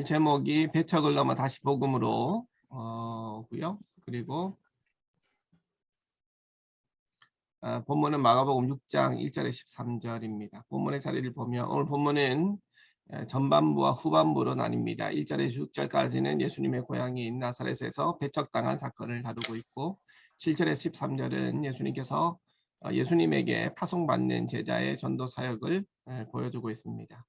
제목이 배척을 넘어 다시 복음으로 고요. 그리고 본문은 마가복음 6장 1절에 13절입니다. 본문의 자리를 보면 오늘 본문은 전반부와 후반부로 나뉩니다. 1절에서 6절까지는 예수님의 고향인 나사렛에서 배척당한 사건을 다루고 있고 7절에서 13절은 예수님께서 예수님에게 파송받는 제자의 전도 사역을 보여주고 있습니다.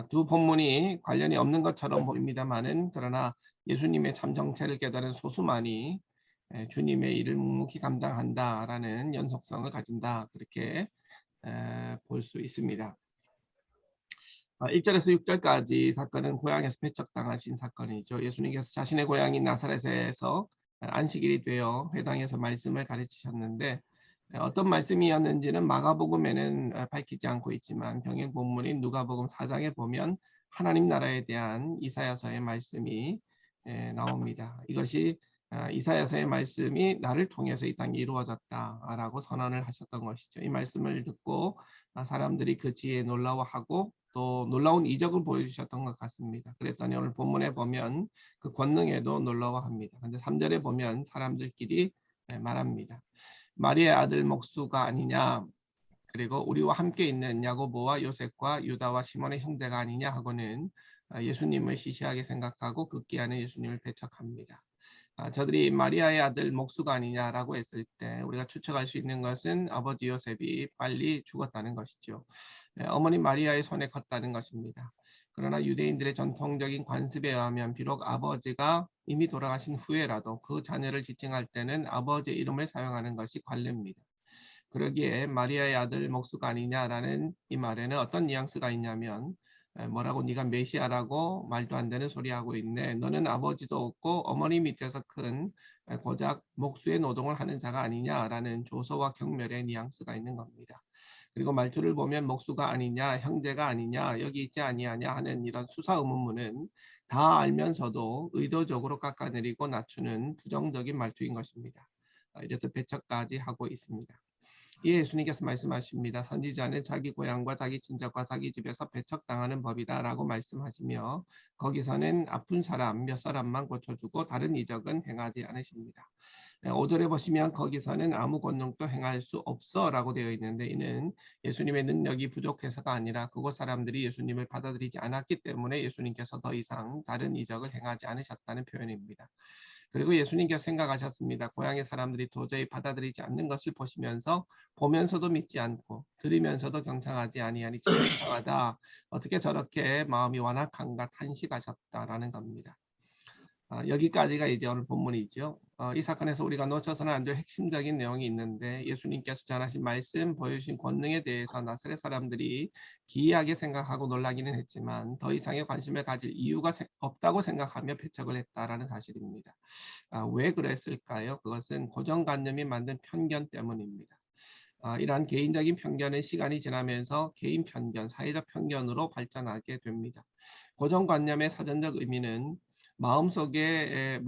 두 본문이 관련이 없는 것처럼 보입니다만은 그러나 예수님의 참 정체를 깨달은 소수만이 주님의 일을 묵묵히 감당한다라는 연속성을 가진다, 그렇게 볼 수 있습니다. 1절에서 6절까지 사건은 고향에서 배척당하신 사건이죠. 예수님께서 자신의 고향인 나사렛에서 안식일이 되어 회당에서 말씀을 가르치셨는데 어떤 말씀이었는지는 마가복음에는 밝히지 않고 있지만 병행 본문인 누가복음 4장에 보면 하나님 나라에 대한 이사야서의 말씀이 나옵니다. 이것이 이사야서의 말씀이 나를 통해서 이 땅에 이루어졌다라고 선언을 하셨던 것이죠. 이 말씀을 듣고 사람들이 그 지혜에 놀라워하고 또 놀라운 이적을 보여주셨던 것 같습니다. 그랬더니 오늘 본문에 보면 그 권능에도 놀라워합니다. 그런데 3절에 보면 사람들끼리 말합니다. 마리아의 아들 목수가 아니냐, 그리고 우리와 함께 있는 야고보와 요셉과 유다와 시몬의 형제가 아니냐 하고는 예수님을 시시하게 생각하고 극기하는 예수님을 배척합니다. 저들이 마리아의 아들 목수가 아니냐라고 했을 때 우리가 추측할 수 있는 것은 아버지 요셉이 빨리 죽었다는 것이죠. 어머니 마리아의 손에 컸다는 것입니다. 그러나 유대인들의 전통적인 관습에 의하면 비록 아버지가 이미 돌아가신 후에라도 그 자녀를 지칭할 때는 아버지의 이름을 사용하는 것이 관례입니다. 그러기에 마리아의 아들 목수가 아니냐라는 이 말에는 어떤 뉘앙스가 있냐면 뭐라고 네가 메시아라고 말도 안 되는 소리 하고 있네. 너는 아버지도 없고 어머니 밑에서 큰 고작 목수의 노동을 하는 자가 아니냐라는 조소와 경멸의 뉘앙스가 있는 겁니다. 그리고 말투를 보면 목수가 아니냐, 형제가 아니냐, 여기 있지 아니하냐 하는 이런 수사 의문문은 다 알면서도 의도적으로 깎아내리고 낮추는 부정적인 말투인 것입니다. 이래서 배척까지 하고 있습니다. 예수님께서 말씀하십니다. 선지자는 자기 고향과 자기 친척과 자기 집에서 배척당하는 법이다라고 말씀하시며 거기서는 아픈 사람 몇 사람만 고쳐주고 다른 이적은 행하지 않으십니다. 5절에 보시면 거기서는 아무 권능도 행할 수 없어라고 되어 있는데 이는 예수님의 능력이 부족해서가 아니라 그곳 사람들이 예수님을 받아들이지 않았기 때문에 예수님께서 더 이상 다른 이적을 행하지 않으셨다는 표현입니다. 그리고 예수님께서 생각하셨습니다. 고향의 사람들이 도저히 받아들이지 않는 것을 보면서도 믿지 않고 들으면서도 경청하지 아니하니 참 이상하다. 어떻게 저렇게 마음이 완악한가 탄식하셨다라는 겁니다. 여기까지가 이제 오늘 본문이죠. 이 사건에서 우리가 놓쳐서는 안 될 핵심적인 내용이 있는데 예수님께서 전하신 말씀, 보여주신 권능에 대해서 나사렛 사람들이 기이하게 생각하고 놀라기는 했지만 더 이상의 관심을 가질 이유가 없다고 생각하며 배척을 했다라는 사실입니다. 왜 그랬을까요? 그것은 고정관념이 만든 편견 때문입니다. 이러한 개인적인 편견은 시간이 지나면서 개인 편견, 사회적 편견으로 발전하게 됩니다. 고정관념의 사전적 의미는 마음속에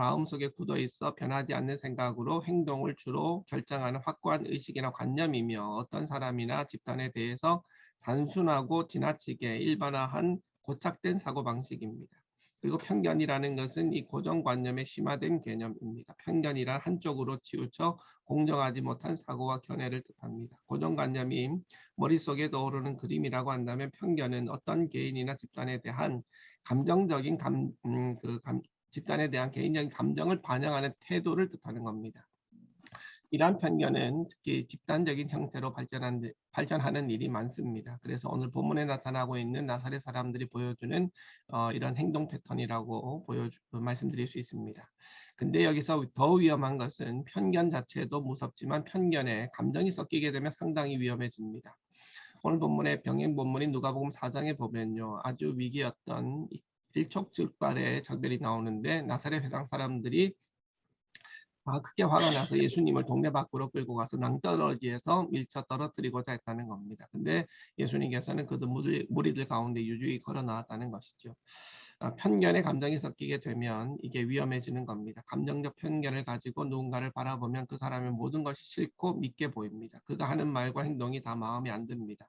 굳어 있어 변하지 않는 생각으로 행동을 주로 결정하는 확고한 의식이나 관념이며 어떤 사람이나 집단에 대해서 단순하고 지나치게 일반화한 고착된 사고방식입니다. 그리고 편견이라는 것은 이 고정관념의 심화된 개념입니다. 편견이란 한쪽으로 치우쳐 공정하지 못한 사고와 견해를 뜻합니다. 고정관념이 머릿속에 떠오르는 그림이라고 한다면 편견은 어떤 개인이나 집단에 대한 감정적인 집단에 대한 개인적인 감정을 반영하는 태도를 뜻하는 겁니다. 이러한 편견은 특히 집단적인 형태로 발전하는 일이 많습니다. 그래서 오늘 본문에 나타나고 있는 나사렛 사람들이 보여주는 이런 행동 패턴이라고 말씀드릴 수 있습니다. 근데 여기서 더 위험한 것은 편견 자체도 무섭지만 편견에 감정이 섞이게 되면 상당히 위험해집니다. 오늘 본문의 병행 본문인 누가복음 4장에 보면요, 아주 위기였던 일촉즉발의 장면이 나오는데 나사렛 회당 사람들이 크게 화가 나서 예수님을 동네 밖으로 끌고 가서 낭떠러지에서 밀쳐 떨어뜨리고자 했다는 겁니다. 근데 예수님께서는 그들 무리들 가운데 유주히 걸어 나왔다는 것이죠. 편견의 감정이 섞이게 되면 이게 위험해지는 겁니다. 감정적 편견을 가지고 누군가를 바라보면 그 사람의 모든 것이 싫고 믿게 보입니다. 그가 하는 말과 행동이 다 마음에 안 듭니다.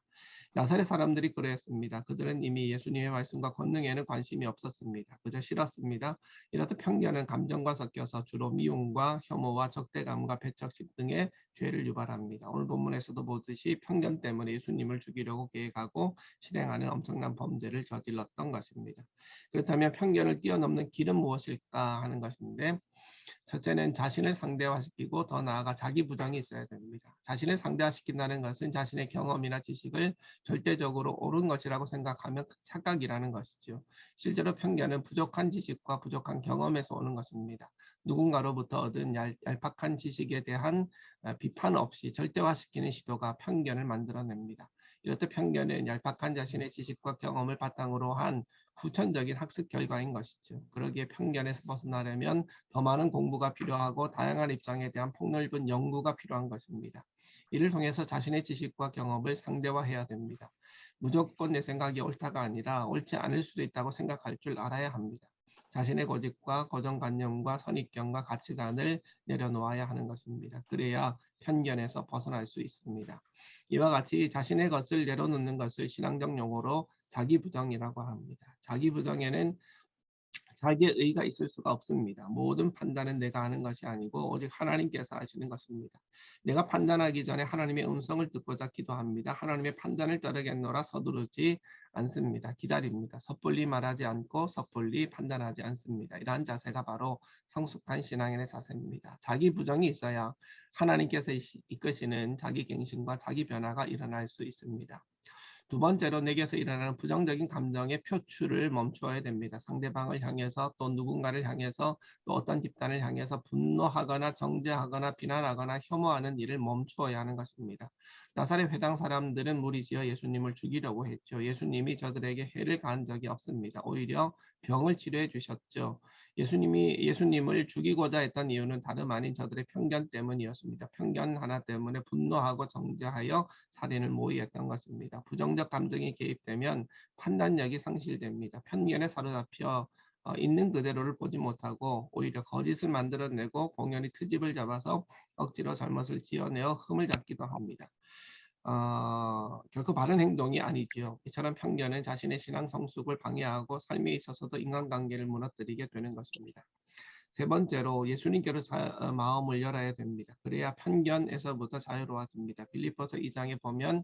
나사렛 사람들이 그랬습니다. 그들은 이미 예수님의 말씀과 권능에는 관심이 없었습니다. 그저 싫었습니다. 이렇듯 편견은 감정과 섞여서 주로 미움과 혐오와 적대감과 배척심 등의 죄를 유발합니다. 오늘 본문에서도 보듯이 편견 때문에 예수님을 죽이려고 계획하고 실행하는 엄청난 범죄를 저질렀던 것입니다. 그렇다면 편견을 뛰어넘는 길은 무엇일까 하는 것인데, 첫째는 자신을 상대화시키고 더 나아가 자기 부정이 있어야 됩니다. 자신을 상대화시킨다는 것은 자신의 경험이나 지식을 절대적으로 옳은 것이라고 생각하면 착각이라는 것이죠. 실제로 편견은 부족한 지식과 부족한 경험에서 오는 것입니다. 누군가로부터 얻은 얄팍한 지식에 대한 비판 없이 절대화시키는 시도가 편견을 만들어냅니다. 이렇듯 편견은 얄팍한 자신의 지식과 경험을 바탕으로 한 후천적인 학습 결과인 것이죠. 그러기에 편견에서 벗어나려면 더 많은 공부가 필요하고 다양한 입장에 대한 폭넓은 연구가 필요한 것입니다. 이를 통해서 자신의 지식과 경험을 상대화해야 됩니다. 무조건 내 생각이 옳다가 아니라 옳지 않을 수도 있다고 생각할 줄 알아야 합니다. 자신의 고집과 고정관념과 선입견과 가치관을 내려놓아야 하는 것입니다. 그래야 편견에서 벗어날 수 있습니다. 이와 같이 자신의 것을 내려놓는 것을 신앙적 용어로 자기 부정이라고 합니다. 자기 부정에는 자기의 의가 있을 수가 없습니다. 모든 판단은 내가 하는 것이 아니고 오직 하나님께서 하시는 것입니다. 내가 판단하기 전에 하나님의 음성을 듣고자 기도합니다. 하나님의 판단을 따르겠노라 서두르지 않습니다. 기다립니다. 섣불리 말하지 않고 섣불리 판단하지 않습니다. 이러한 자세가 바로 성숙한 신앙인의 자세입니다. 자기 부정이 있어야 하나님께서 이끄시는 자기 갱신과 자기 변화가 일어날 수 있습니다. 두 번째로 내게서 일어나는 부정적인 감정의 표출을 멈추어야 됩니다. 상대방을 향해서 또 누군가를 향해서 또 어떤 집단을 향해서 분노하거나 정죄하거나 비난하거나 혐오하는 일을 멈추어야 하는 것입니다. 나사렛 회당 사람들은 무리지어 예수님을 죽이려고 했죠. 예수님이 저들에게 해를 가한 적이 없습니다. 오히려 병을 치료해 주셨죠. 예수님을 죽이고자 했던 이유는 다름 아닌 저들의 편견 때문이었습니다. 편견 하나 때문에 분노하고 정죄하여 살인을 모의했던 것입니다. 부정적 감정이 개입되면 판단력이 상실됩니다. 편견에 사로잡혀 있는 그대로를 보지 못하고 오히려 거짓을 만들어내고 공연히 트집을 잡아서 억지로 잘못을 지어내어 흠을 잡기도 합니다. 결코 바른 행동이 아니지요. 이처럼 편견은 자신의 신앙 성숙을 방해하고 삶에 있어서도 인간관계를 무너뜨리게 되는 것입니다. 세 번째로 예수님께로 마음을 열어야 됩니다. 그래야 편견에서부터 자유로워집니다. 빌립보서 2장에 보면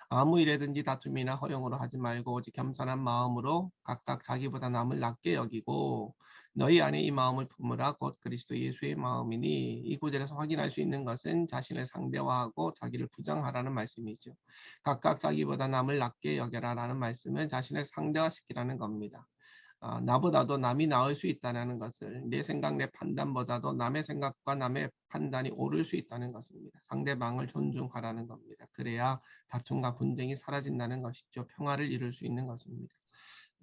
아무 일에든지 다툼이나 허용으로 하지 말고 오직 겸손한 마음으로 각각 자기보다 남을 낮게 여기고 너희 안에 이 마음을 품으라 곧 그리스도 예수의 마음이니. 이 구절에서 확인할 수 있는 것은 자신을 상대화하고 자기를 부정하라는 말씀이죠. 각각 자기보다 남을 낮게 여겨라라는 말씀은 자신을 상대화시키라는 겁니다. 나보다도 남이 나을 수 있다는 것을, 내 생각 내 판단보다도 남의 생각과 남의 판단이 옳을 수 있다는 것입니다. 상대방을 존중하라는 겁니다. 그래야 다툼과 분쟁이 사라진다는 것이죠. 평화를 이룰 수 있는 것입니다.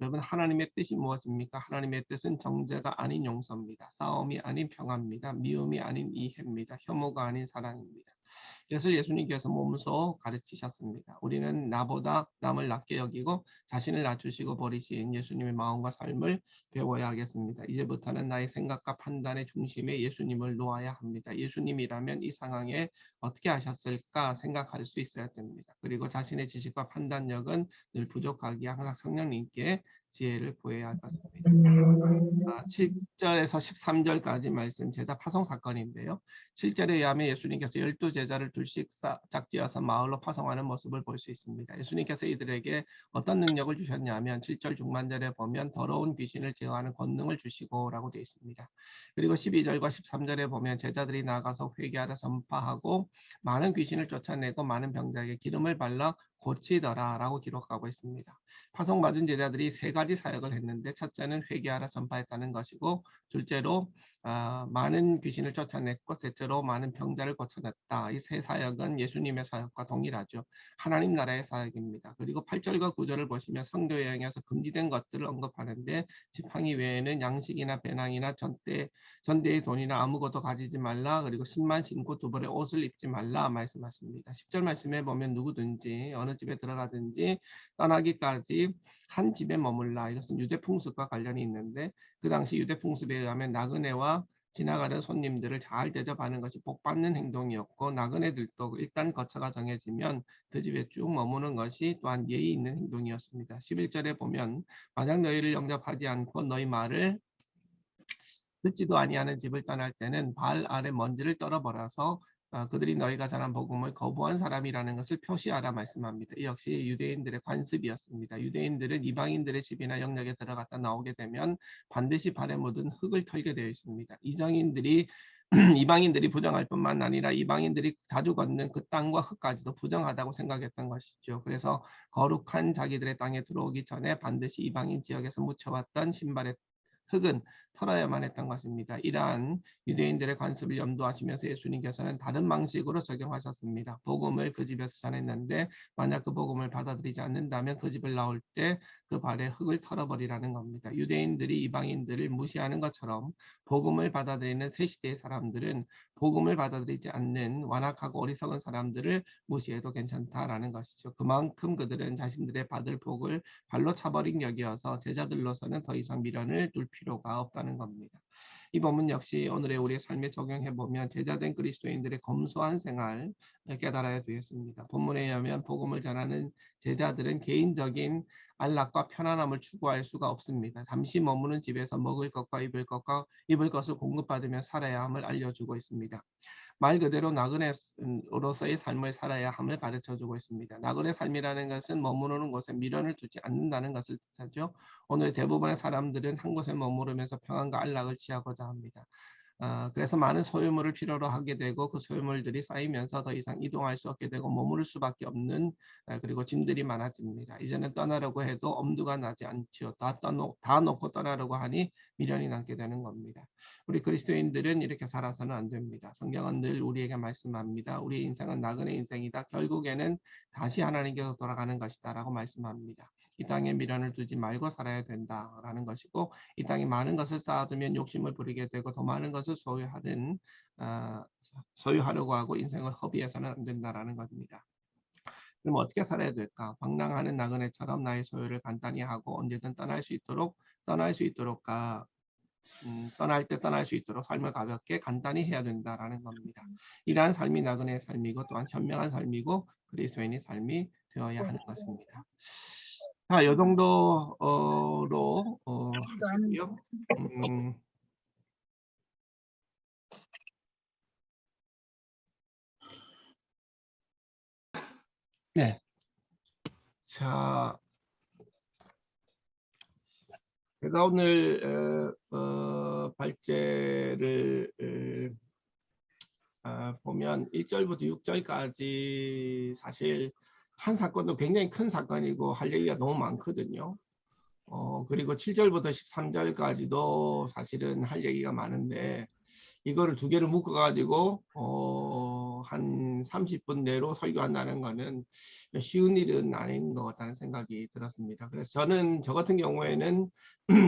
여러분, 하나님의 뜻이 무엇입니까? 하나님의 뜻은 정죄가 아닌 용서입니다. 싸움이 아닌 평화입니다. 미움이 아닌 이해입니다. 혐오가 아닌 사랑입니다. 이것을 예수님께서 몸소 가르치셨습니다. 우리는 나보다 남을 낮게 여기고 자신을 낮추시고 버리신 예수님의 마음과 삶을 배워야 하겠습니다. 이제부터는 나의 생각과 판단의 중심에 예수님을 놓아야 합니다. 예수님이라면 이 상황에 어떻게 하셨을까 생각할 수 있어야 됩니다. 그리고 자신의 지식과 판단력은 늘 부족하기에 항상 성령님께 지혜를 구해야 할 것입니다. 7절에서 13절까지 말씀 제자 파송 사건인데요. 7절에 의하면 예수님께서 12제자를 둘씩 짝지어서 마을로 파송하는 모습을 볼 수 있습니다. 예수님께서 이들에게 어떤 능력을 주셨냐면 7절 중반절에 보면 더러운 귀신을 제어하는 권능을 주시고 라고 되어 있습니다. 그리고 12절과 13절에 보면 제자들이 나가서 회개하라 선포하고 많은 귀신을 쫓아내고 많은 병자에게 기름을 발라 고치더라 라고 기록하고 있습니다. 파송받은 제자들이 세 가지 사역을 했는데 첫째는 회개하라 전파했다는 것이고 둘째로 많은 귀신을 쫓아냈고 셋째로 많은 병자를 고쳐냈다. 이 세 사역은 예수님의 사역과 동일하죠. 하나님 나라의 사역입니다. 그리고 8절과 9절을 보시면 선교 여행에서 금지된 것들을 언급하는데 지팡이 외에는 양식이나 배낭이나 전대의 돈이나 아무것도 가지지 말라. 그리고 신만 신고 두 벌의 옷을 입지 말라 말씀하십니다. 10절 말씀에 보면 누구든지 어느 집에 들어가든지 떠나기까지 한 집에 머물라. 이것은 유대 풍습과 관련이 있는데 그 당시 유대 풍습에 의하면 나그네와 지나가는 손님들을 잘 대접하는 것이 복받는 행동이었고 나그네들도 일단 거처가 정해지면 그 집에 쭉 머무는 것이 또한 예의 있는 행동이었습니다. 11절에 보면 만약 너희를 영접하지 않고 너희 말을 듣지도 아니하는 집을 떠날 때는 발 아래 먼지를 떨어버려서 그들이 너희가 전한 복음을 거부한 사람이라는 것을 표시하라 말씀합니다. 이 역시 유대인들의 관습이었습니다. 유대인들은 이방인들의 집이나 영역에 들어갔다 나오게 되면 반드시 발에 묻은 흙을 털게 되어 있습니다. 이방인들이 부정할 뿐만 아니라 이방인들이 자주 걷는 그 땅과 흙까지도 부정하다고 생각했던 것이죠. 그래서 거룩한 자기들의 땅에 들어오기 전에 반드시 이방인 지역에서 묻혀왔던 신발의 흙은 털어야만 했던 것입니다. 이러한 유대인들의 관습을 염두하시면서 예수님께서는 다른 방식으로 적용하셨습니다. 복음을 그 집에서 전했는데 만약 그 복음을 받아들이지 않는다면 그 집을 나올 때 그 발에 흙을 털어버리라는 겁니다. 유대인들이 이방인들을 무시하는 것처럼 복음을 받아들이는 새 시대의 사람들은 복음을 받아들이지 않는 완악하고 어리석은 사람들을 무시해도 괜찮다라는 것이죠. 그만큼 그들은 자신들의 받을 복을 발로 차버린 격이어서 제자들로서는 더 이상 미련을 둘 필요가 없다는 겁니다. 이 본문 역시 오늘의 우리의 삶에 적용해 보면 제자된 그리스도인들의 검소한 생활 깨달아야 되겠습니다. 본문에 의하면 복음을 전하는 제자들은 개인적인 안락과 편안함을 추구할 수가 없습니다. 잠시 머무는 집에서 먹을 것과 입을 것을 공급받으며 살아야 함을 알려주고 있습니다. 말 그대로 나그네로서의 삶을 살아야 함을 가르쳐주고 있습니다. 나그네 삶이라는 것은 머무르는 곳에 미련을 두지 않는다는 것을 뜻하죠. 오늘 대부분의 사람들은 한 곳에 머무르면서 평안과 안락을 취하고자 합니다. 그래서 많은 소유물을 필요로 하게 되고 그 소유물들이 쌓이면서 더 이상 이동할 수 없게 되고 머무를 수밖에 없는 그리고 짐들이 많아집니다. 이제는 떠나려고 해도 엄두가 나지 않죠. 다 놓고 떠나려고 하니 미련이 남게 되는 겁니다. 우리 그리스도인들은 이렇게 살아서는 안 됩니다. 성경은 늘 우리에게 말씀합니다. 우리 인생은 나그네 인생이다. 결국에는 다시 하나님께로 돌아가는 것이다 라고 말씀합니다. 이 땅에 미련을 두지 말고 살아야 된다라는 것이고 이 땅에 많은 것을 쌓아두면 욕심을 부리게 되고 더 많은 것을 소유하려고 하고 인생을 허비해서는 안 된다라는 겁니다. 그럼 어떻게 살아야 될까? 방랑하는 나그네처럼 나의 소유를 간단히 하고 언제든 떠날 수 있도록 떠날 때 떠날 수 있도록 삶을 가볍게 간단히 해야 된다라는 겁니다. 이러한 삶이 나그네의 삶이고 또한 현명한 삶이고 그리스도인의 삶이 되어야 하는 것입니다. 자, 이 정도로 하시고요. 네. 자, 제가 오늘 발제를 보면 1절부터 6절까지 사실 한 사건도 굉장히 큰 사건이고 할 얘기가 너무 많거든요. 그리고 7절부터 13절까지도 사실은 할 얘기가 많은데 이거를 두 개를 묶어가지고 한 30분 내로 설교한다는 거는 쉬운 일은 아닌 것 같다는 생각이 들었습니다. 그래서 저는 저 같은 경우에는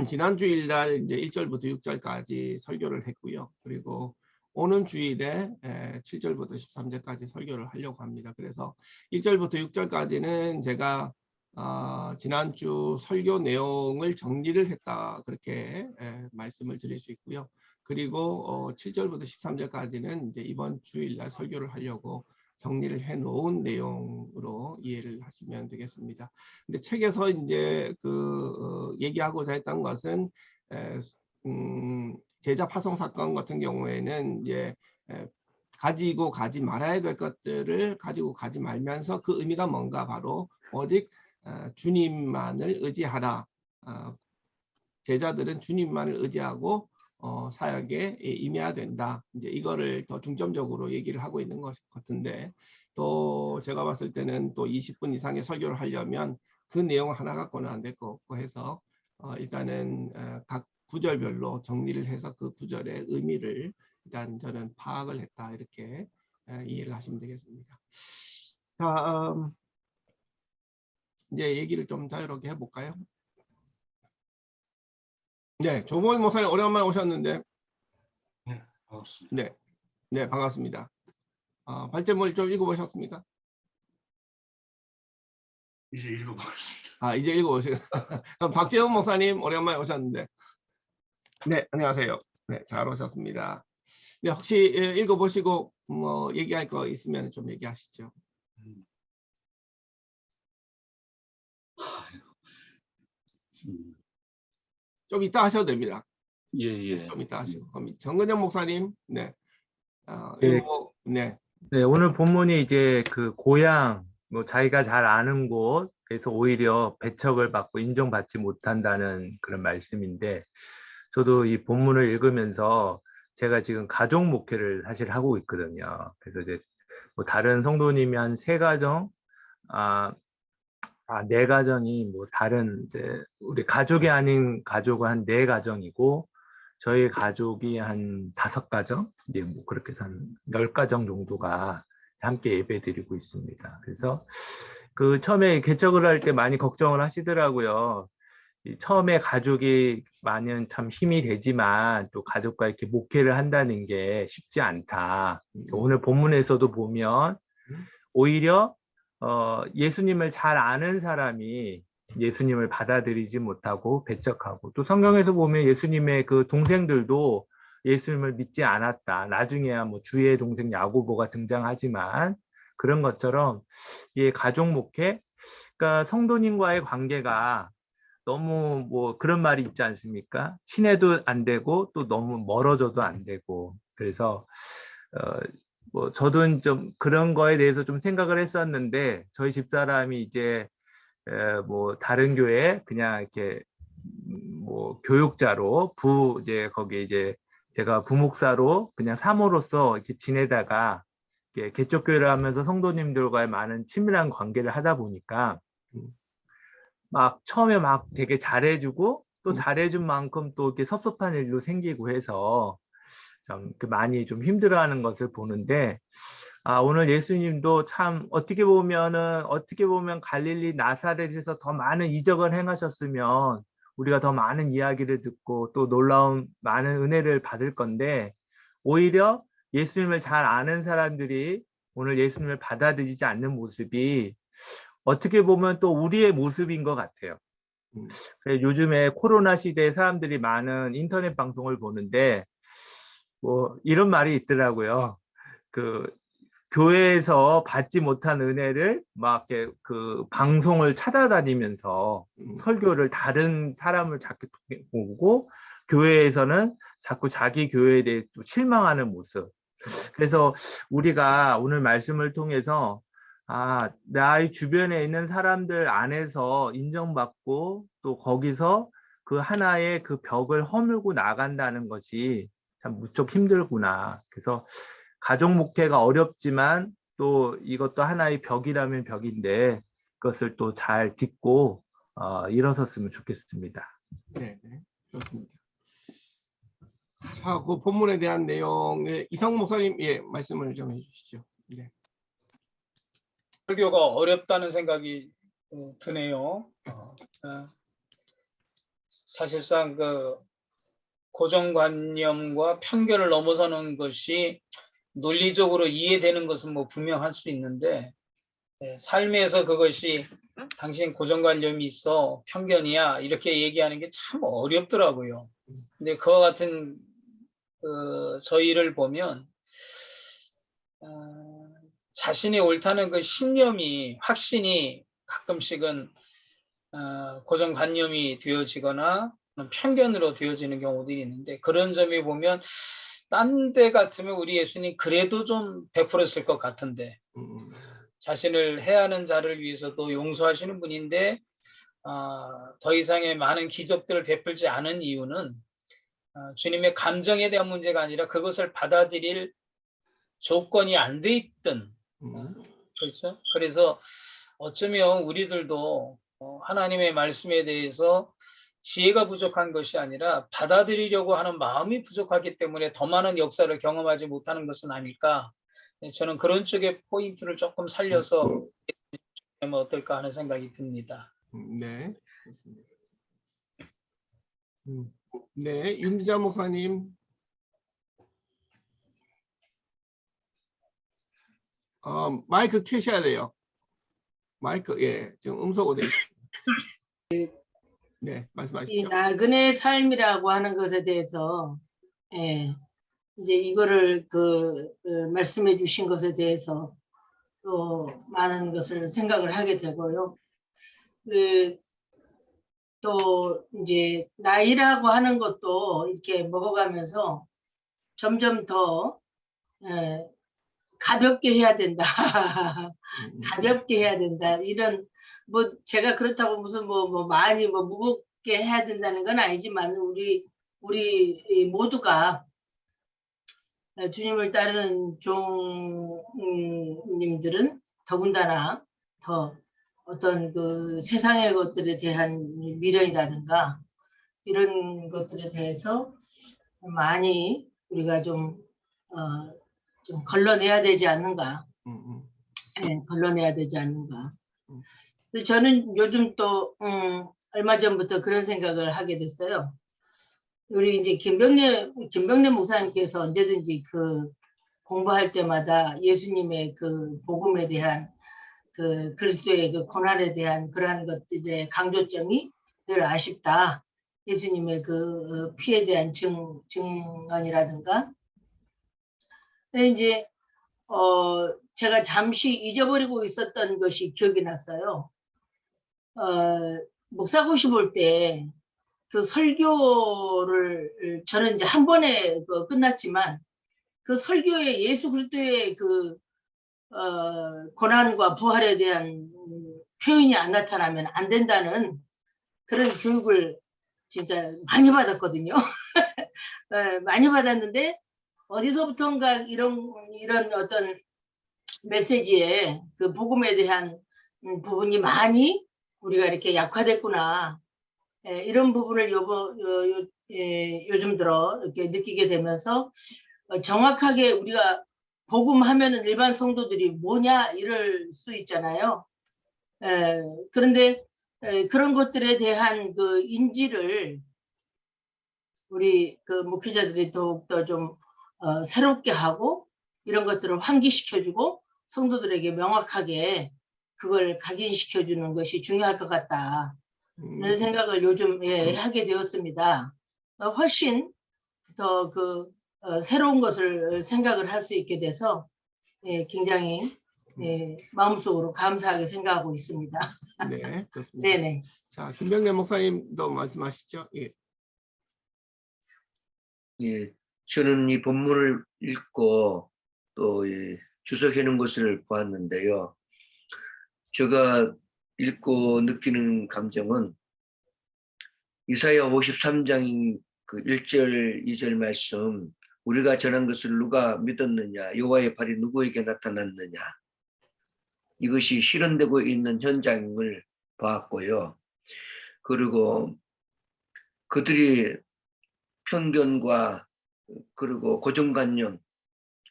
지난 주일날 이제 1절부터 6절까지 설교를 했고요. 그리고 오는 주일에 7절부터 13절까지 설교를 하려고 합니다. 그래서 1절부터 6절까지는 제가 지난주 설교 내용을 정리를 했다 그렇게 말씀을 드릴 수 있고요. 그리고 7절부터 13절까지는 이제 이번 주일날 설교를 하려고 정리를 해 놓은 내용으로 이해를 하시면 되겠습니다. 근데 책에서 이제 얘기하고자 했던 것은 제자 파송 사건 같은 경우에는 이제 가지고 가지 말아야 될 것들을 가지고 가지 말면서 그 의미가 뭔가 바로 오직 주님만을 의지하라. 제자들은 주님만을 의지하고 사역에 임해야 된다. 이제 이거를 더 중점적으로 얘기를 하고 있는 것 같은데 또 제가 봤을 때는 또 20분 이상의 설교를 하려면 그 내용 하나 갖고는 안 될 것 같고 해서 일단은 각 구절별로 정리를 해서 그 구절의 의미를 일단 저는 파악을 했다 이렇게 이해를 하시면 되겠습니다. 자, 이제 얘기를 좀 자유롭게 해볼까요? 네, 조모임 목사님 오랜만에 오셨는데. 네, 반갑습니다. 네, 네 반갑습니다. 발제물 좀 읽어보셨습니까? 이제 읽어보겠습니다. 이제 읽어보세요. 그럼 박재훈 목사님 오랜만에 오셨는데. 네, 안녕하세요. 네, 잘 오셨습니다. 네, 혹시 읽어보시고 뭐 얘기할 거 있으면 좀 얘기하시죠. 좀 이따 하셔도 됩니다. 예. 좀 이따 하시고. 그럼 정근영 목사님, 네, 네. 네. 네, 오늘 본문이 이제 그 고향, 뭐 자기가 잘 아는 곳에서 오히려 배척을 받고 인정받지 못한다는 그런 말씀인데, 저도 이 본문을 읽으면서 제가 지금 가족 목회를 사실 하고 있거든요. 그래서 이제 뭐 다른 성도님이 한 3가정, 네 가정이 뭐 다른 이제 우리 가족이 아닌 가족은 한 4가정이고, 저희 가족이 한 5가정, 이제 뭐 그렇게 해서 한 10가정 정도가 함께 예배드리고 있습니다. 그래서 그 처음에 개척을 할 때 많이 걱정을 하시더라고요. 처음에 가족이 많은 참 힘이 되지만 또 가족과 이렇게 목회를 한다는 게 쉽지 않다. 오늘 본문에서도 보면 오히려 예수님을 잘 아는 사람이 예수님을 받아들이지 못하고 배척하고, 또 성경에서 보면 예수님의 그 동생들도 예수님을 믿지 않았다. 나중에야 뭐 주의 동생 야고보가 등장하지만, 그런 것처럼 이 가족 목회, 그러니까 성도님과의 관계가 너무 뭐 그런 말이 있지 않습니까? 친해도 안 되고 또 너무 멀어져도 안 되고. 그래서 뭐 저도 좀 그런 거에 대해서 좀 생각을 했었는데, 저희 집사람이 이제 뭐 다른 교회 그냥 이렇게 뭐 교육자로 이제 거기 이제 제가 부목사로 그냥 사모로서 이렇게 지내다가 이렇게 개척교회를 하면서 성도님들과의 많은 친밀한 관계를 하다 보니까 막 처음에 막 되게 잘해주고 또 잘해준 만큼 또 이렇게 섭섭한 일도 생기고 해서 좀 많이 좀 힘들어하는 것을 보는데, 오늘 예수님도 참 어떻게 보면 갈릴리 나사렛에서 더 많은 이적을 행하셨으면 우리가 더 많은 이야기를 듣고 또 놀라운 많은 은혜를 받을 건데, 오히려 예수님을 잘 아는 사람들이 오늘 예수님을 받아들이지 않는 모습이 어떻게 보면 또 우리의 모습인 것 같아요. 요즘에 코로나 시대에 사람들이 많은 인터넷 방송을 보는데 뭐 이런 말이 있더라고요. 그 교회에서 받지 못한 은혜를 막 이렇게 그 방송을 찾아다니면서 설교를 다른 사람을 자꾸 보고, 교회에서는 자꾸 자기 교회에 대해 또 실망하는 모습. 그래서 우리가 오늘 말씀을 통해서 나의 주변에 있는 사람들 안에서 인정받고 또 거기서 그 하나의 그 벽을 허물고 나간다는 것이 참 무척 힘들구나. 그래서 가족 목회가 어렵지만 또 이것도 하나의 벽이라면 벽인데 그것을 또 잘 딛고 일어섰으면 좋겠습니다. 네, 좋습니다. 자, 그 본문에 대한 내용에 이성 목사님 말씀을 좀 해주시죠. 네. 설교가 어렵다는 생각이 드네요. 사실상 그 고정관념과 편견을 넘어서는 것이 논리적으로 이해되는 것은 뭐 분명할 수 있는데, 삶에서 그것이 당신 고정관념이 있어 편견이야 이렇게 얘기하는 게 참 어렵더라고요. 근데 그와 같은 저희를 보면 자신이 옳다는 그 신념이 확신이 가끔씩은 고정관념이 되어지거나 편견으로 되어지는 경우들이 있는데, 그런 점이 보면 딴 데 같으면 우리 예수님 그래도 좀 베풀었을 것 같은데, 자신을 해하는 자를 위해서도 용서하시는 분인데 더 이상의 많은 기적들을 베풀지 않은 이유는 주님의 감정에 대한 문제가 아니라 그것을 받아들일 조건이 안 돼 있던, 그렇죠? 그래서 어쩌면 우리들도 하나님의 말씀에 대해서 지혜가 부족한 것이 아니라 받아들이려고 하는 마음이 부족하기 때문에 더 많은 역사를 경험하지 못하는 것은 아닐까. 저는 그런 쪽의 포인트를 조금 살려서 하면 어떨까 하는 생각이 듭니다. 네, 그렇습니다. 네, 윤자 목사님. 마이크 켜셔야 돼요. 마이크, 예, 지금 음소거 돼 있어요. 네, 이 말씀하십시오. 나그네 삶이라고 하는 것에 대해서 예, 이제 이거를 말씀해 주신 것에 대해서 또 많은 것을 생각을 하게 되고요. 또 이제 나이라고 하는 것도 이렇게 먹어가면서 점점 더 예, 가볍게 해야 된다. 가볍게 해야 된다. 이런 뭐 제가 그렇다고 무슨 뭐 많이 뭐 무겁게 해야 된다는 건 아니지만 우리 모두가 주님을 따르는 종님들은 더군다나 더 어떤 그 세상의 것들에 대한 미련이라든가 이런 것들에 대해서 많이 우리가 좀 걸러내야 되지 않는가. 네, 걸러내야 되지 않는가. 저는 요즘 또 얼마 전부터 그런 생각을 하게 됐어요. 우리 이제 김병래 목사님께서 언제든지 그 공부할 때마다 예수님의 그 복음에 대한 그 그리스도의 그 고난에 대한 그러한 것들의 강조점이 늘 아쉽다. 예수님의 그 피에 대한 증언이라든가. 이제 제가 잠시 잊어버리고 있었던 것이 기억이 났어요. 목사고시 볼 때 그 설교를 저는 이제 한 번에 끝났지만 그 설교에 예수 그리스도의 그 고난과 부활에 대한 표현이 안 나타나면 안 된다는 그런 교육을 진짜 많이 받았거든요. 많이 받았는데 어디서부턴가 이런 어떤 메시지에 그 복음에 대한 부분이 많이 우리가 이렇게 약화됐구나. 이런 부분을 요즘 들어 이렇게 느끼게 되면서 정확하게 우리가 복음하면은 일반 성도들이 뭐냐 이럴 수 있잖아요. 그런데 그런 것들에 대한 그 인지를 우리 그 목회자들이 더욱더 좀 새롭게 하고 이런 것들을 환기시켜주고 성도들에게 명확하게 그걸 각인시켜주는 것이 중요할 것 같다. 이런 생각을 요즘 하게 되었습니다. 훨씬 더 새로운 것을 생각을 할 수 있게 돼서 굉장히 마음속으로 감사하게 생각하고 있습니다. 네, 그렇습니다. 네네. 자, 김병래 목사님도 말씀하시죠. 예. 예, 저는 이 본문을 읽고 또 주석해 놓은 것을 보았는데요. 제가 읽고 느끼는 감정은 이사야 53장 그 1절, 2절 말씀, 우리가 전한 것을 누가 믿었느냐, 여호와의 팔이 누구에게 나타났느냐, 이것이 실현되고 있는 현장을 보았고요. 그리고 그들이 편견과 그리고 고정관념,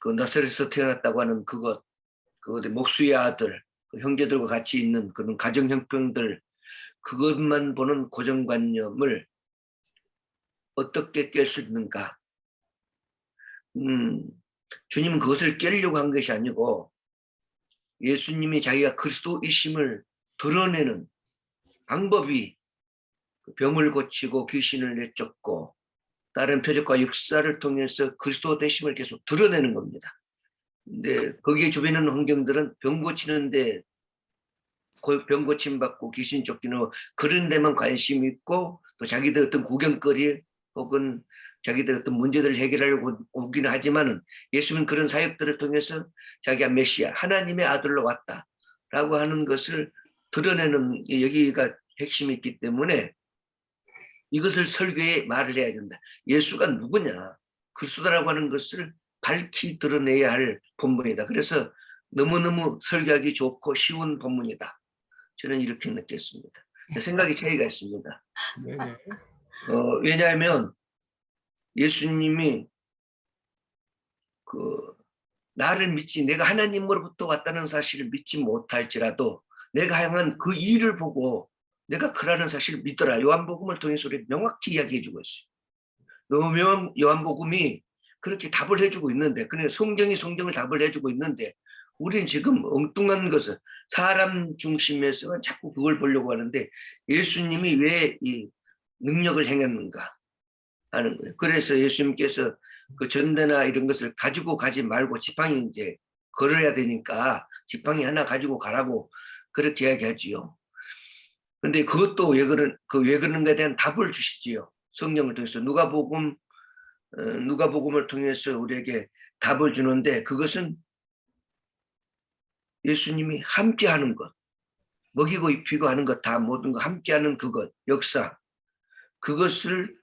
그 나사렛에서 태어났다고 하는 그것 목수의 아들, 그 형제들과 같이 있는 그런 가정 형편들, 그것만 보는 고정관념을 어떻게 깰 수 있는가? 주님은 그것을 깨려고 한 것이 아니고 예수님이 자기가 그리스도이심을 드러내는 방법이 병을 고치고 귀신을 내쫓고 다른 표적과 역사를 통해서 그리스도 되심을 계속 드러내는 겁니다. 근데 거기에 주변에 있는 환경들은 병 고치는데 병 고침 받고 귀신 쫓기는 그런 데만 관심 있고 또 자기들 어떤 구경거리 혹은 자기들 어떤 문제들을 해결하려고 오기는 하지만은 예수님은 그런 사역들을 통해서 자기가 메시아 하나님의 아들로 왔다라고 하는 것을 드러내는 여기가 핵심이 있기 때문에 이것을 설교에 말을 해야 된다. 예수가 누구냐? 그리스도라고 하는 것을 밝히 드러내야 할 본문이다. 그래서 너무너무 설교하기 좋고 쉬운 본문이다. 저는 이렇게 느꼈습니다. 생각이 차이가 있습니다. 네네. 왜냐하면 예수님이 나를 믿지, 내가 하나님으로부터 왔다는 사실을 믿지 못할지라도 내가 향한 그 일을 보고 내가 그라는 사실을 믿더라. 요한복음을 통해서 우리 명확히 이야기해주고 있어요. 요한복음이 그렇게 답을 해주고 있는데, 그냥 성경을 답을 해주고 있는데, 우리는 지금 엉뚱한 것을 사람 중심에서 자꾸 그걸 보려고 하는데, 예수님이 왜 이 능력을 행했는가 하는 거예요. 그래서 예수님께서 그 전대나 이런 것을 가지고 가지 말고 지팡이 이제 걸어야 되니까 지팡이 하나 가지고 가라고 그렇게 이야기하지요. 근데 그것도 왜 그러는가에 대한 답을 주시지요. 성경을 통해서 누가복음을 통해서 우리에게 답을 주는데, 그것은 예수님이 함께하는 것, 먹이고 입히고 하는 것, 다 모든 거 함께하는 그것, 역사, 그것을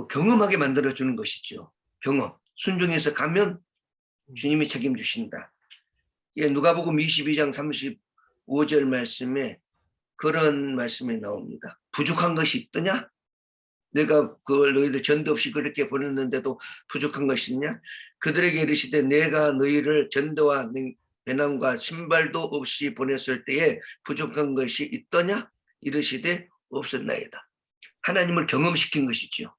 경험하게 만들어주는 것이죠. 경험. 순종해서 가면 주님이 책임주신다. 예, 누가복음 22장 35절 말씀에 그런 말씀이 나옵니다. 부족한 것이 있더냐? 내가 그걸 너희들 전도 없이 그렇게 보냈는데도 부족한 것이 있냐? 그들에게 이르시되 내가 너희를 전도와 배낭과 신발도 없이 보냈을 때에 부족한 것이 있더냐? 이르시되 없었나이다. 하나님을 경험시킨 것이죠.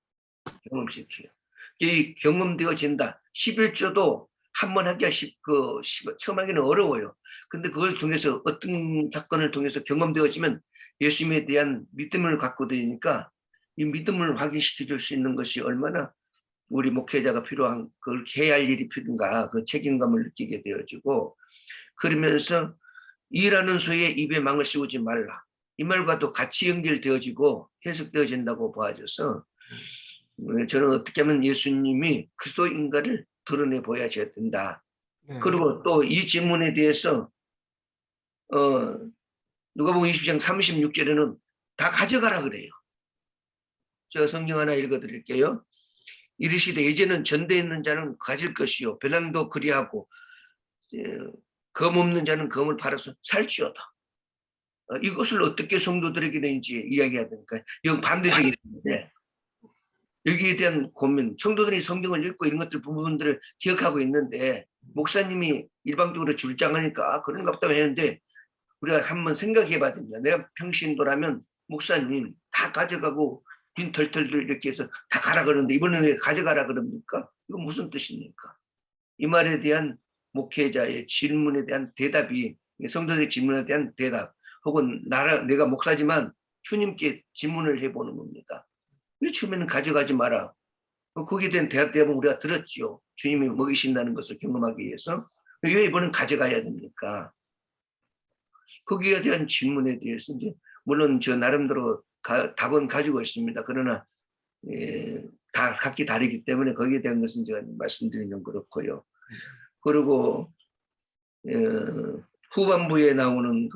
경험시켜요. 이 경험되어진다. 11조도 한 번 하기가 처음 하기는 어려워요. 근데 그걸 통해서 어떤 사건을 통해서 경험되어지면 예수님에 대한 믿음을 갖고 되니까 이 믿음을 확인시켜 줄 수 있는 것이 얼마나 우리 목회자가 필요한, 그렇게 해야 할 일이 필요한가, 그 책임감을 느끼게 되어지고, 그러면서 일하는 소에 입에 망을 씌우지 말라. 이 말과도 같이 연결되어지고 해석되어진다고 봐져서 저는 어떻게 하면 예수님이 그리스도인가를 드러내 보여줘야 된다. 네. 그리고 또 이 질문에 대해서 누가복음 20장 36절에는 다 가져가라 그래요. 제가 성경 하나 읽어드릴게요. 이르시되 이제는 전대에 있는 자는 가질 것이요 배낭도 그리하고 검 없는 자는 검을 팔아서 살지어다. 이것을 어떻게 성도들에게는 이제 이야기해야 되니까 이건 반대적인데, 여기에 대한 고민, 성도들이 성경을 읽고 이런 것들 부분들을 기억하고 있는데 목사님이 일방적으로 주장하니까 그런가 보다 했는데, 우리가 한번 생각해 봐야 됩니다. 내가 평신도라면 목사님 다 가져가고 빈 털털들 이렇게 해서 다 가라 그러는데 이번에는 왜 가져가라 그럽니까? 이거 무슨 뜻입니까? 이 말에 대한 목회자의 질문에 대한 대답이, 성도들의 질문에 대한 대답, 혹은 내가 목사지만 주님께 질문을 해보는 겁니다. 왜 처음에는 가져가지 마라? 거기에 대한 대답은 우리가 들었지요. 주님이 먹이신다는 것을 경험하기 위해서. 왜 이번엔 가져가야 됩니까? 거기에 대한 질문에 대해서 이제 물론 저 나름대로 답은 가지고 있습니다. 그러나 다 각기 다르기 때문에 거기에 대한 것은 제가 말씀드리는 건 그렇고요. 그리고 후반부에 나오는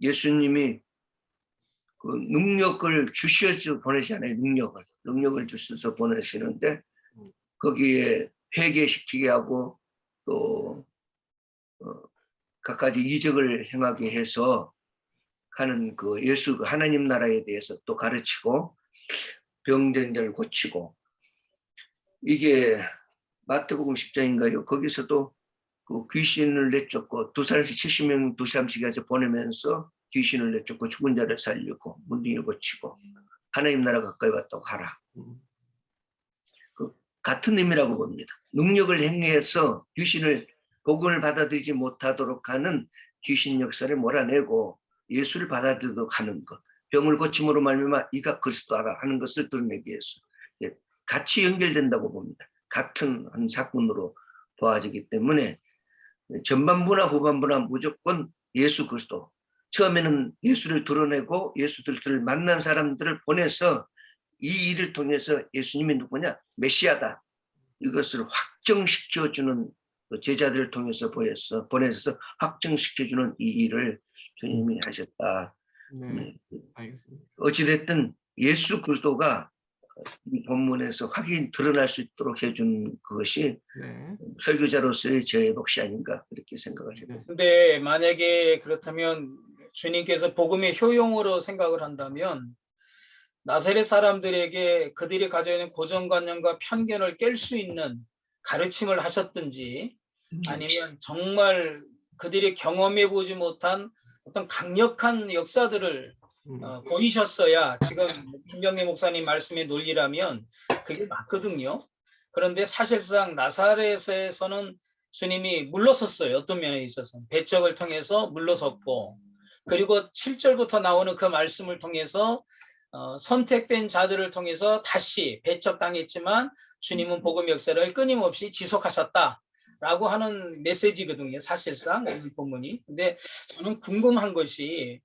예수님이 그 능력을 주셔서 보내시잖아요. 능력을 주셔서 보내시는데 거기에 회개시키게 하고 또 갖가지 이적을 행하게 해서 하는 그 예수 하나님 나라에 대해서 또 가르치고 병든 자를 고치고, 이게 마태복음 10장인가요? 거기서도 그 귀신을 내쫓고 2사람씩 70명 2사람씩 해서 보내면서 귀신을 내쫓고 죽은 자를 살리고 문둥이를 고치고 하나님 나라 가까이 왔다고 하라. 같은 의미라고 봅니다. 능력을 행해서 귀신을 복음을 받아들이지 못하도록 하는 귀신 역사를 몰아내고 예수를 받아들이도록 하는 것, 병을 고침으로 말미암아 이가 그리스도라 하는 것을 드러내기 위해서 같이 연결된다고 봅니다. 같은 한 사건으로 보아지기 때문에 전반부나 후반부나 무조건 예수 그리스도. 처음에는 예수를 드러내고 예수들을 만난 사람들을 보내서 이 일을 통해서 예수님이 누구냐? 메시아다. 이것을 확정시켜주는 제자들을 통해서 보내서 확정시켜주는 이 일을 주님이 하셨다. 네, 알겠습니다. 어찌됐든 예수 그리스도가 이 본문에서 확인 드러날 수 있도록 해준 그것이 네. 설교자로서의 저의 몫이 아닌가 그렇게 생각을 해요. 근데 만약에 그렇다면 주님께서 복음의 효용으로 생각을 한다면 나사렛 사람들에게 그들이 가지고 있는 고정관념과 편견을 깰 수 있는 가르침을 하셨든지 아니면 정말 그들이 경험해 보지 못한 어떤 강력한 역사들을 보이셨어야 지금 김병래 목사님 말씀의 논리라면 그게 맞거든요. 그런데 사실상 나사렛에서는 주님이 물러섰어요. 어떤 면에 있어서 배척을 통해서 물러섰고, 그리고 7절부터 나오는 그 말씀을 통해서 선택된 자들을 통해서 다시 배척당했지만 주님은 복음 역사를 끊임없이 지속하셨다라고 하는 메시지거든요. 사실상 이 본문이. 근데 저는 궁금한 것이,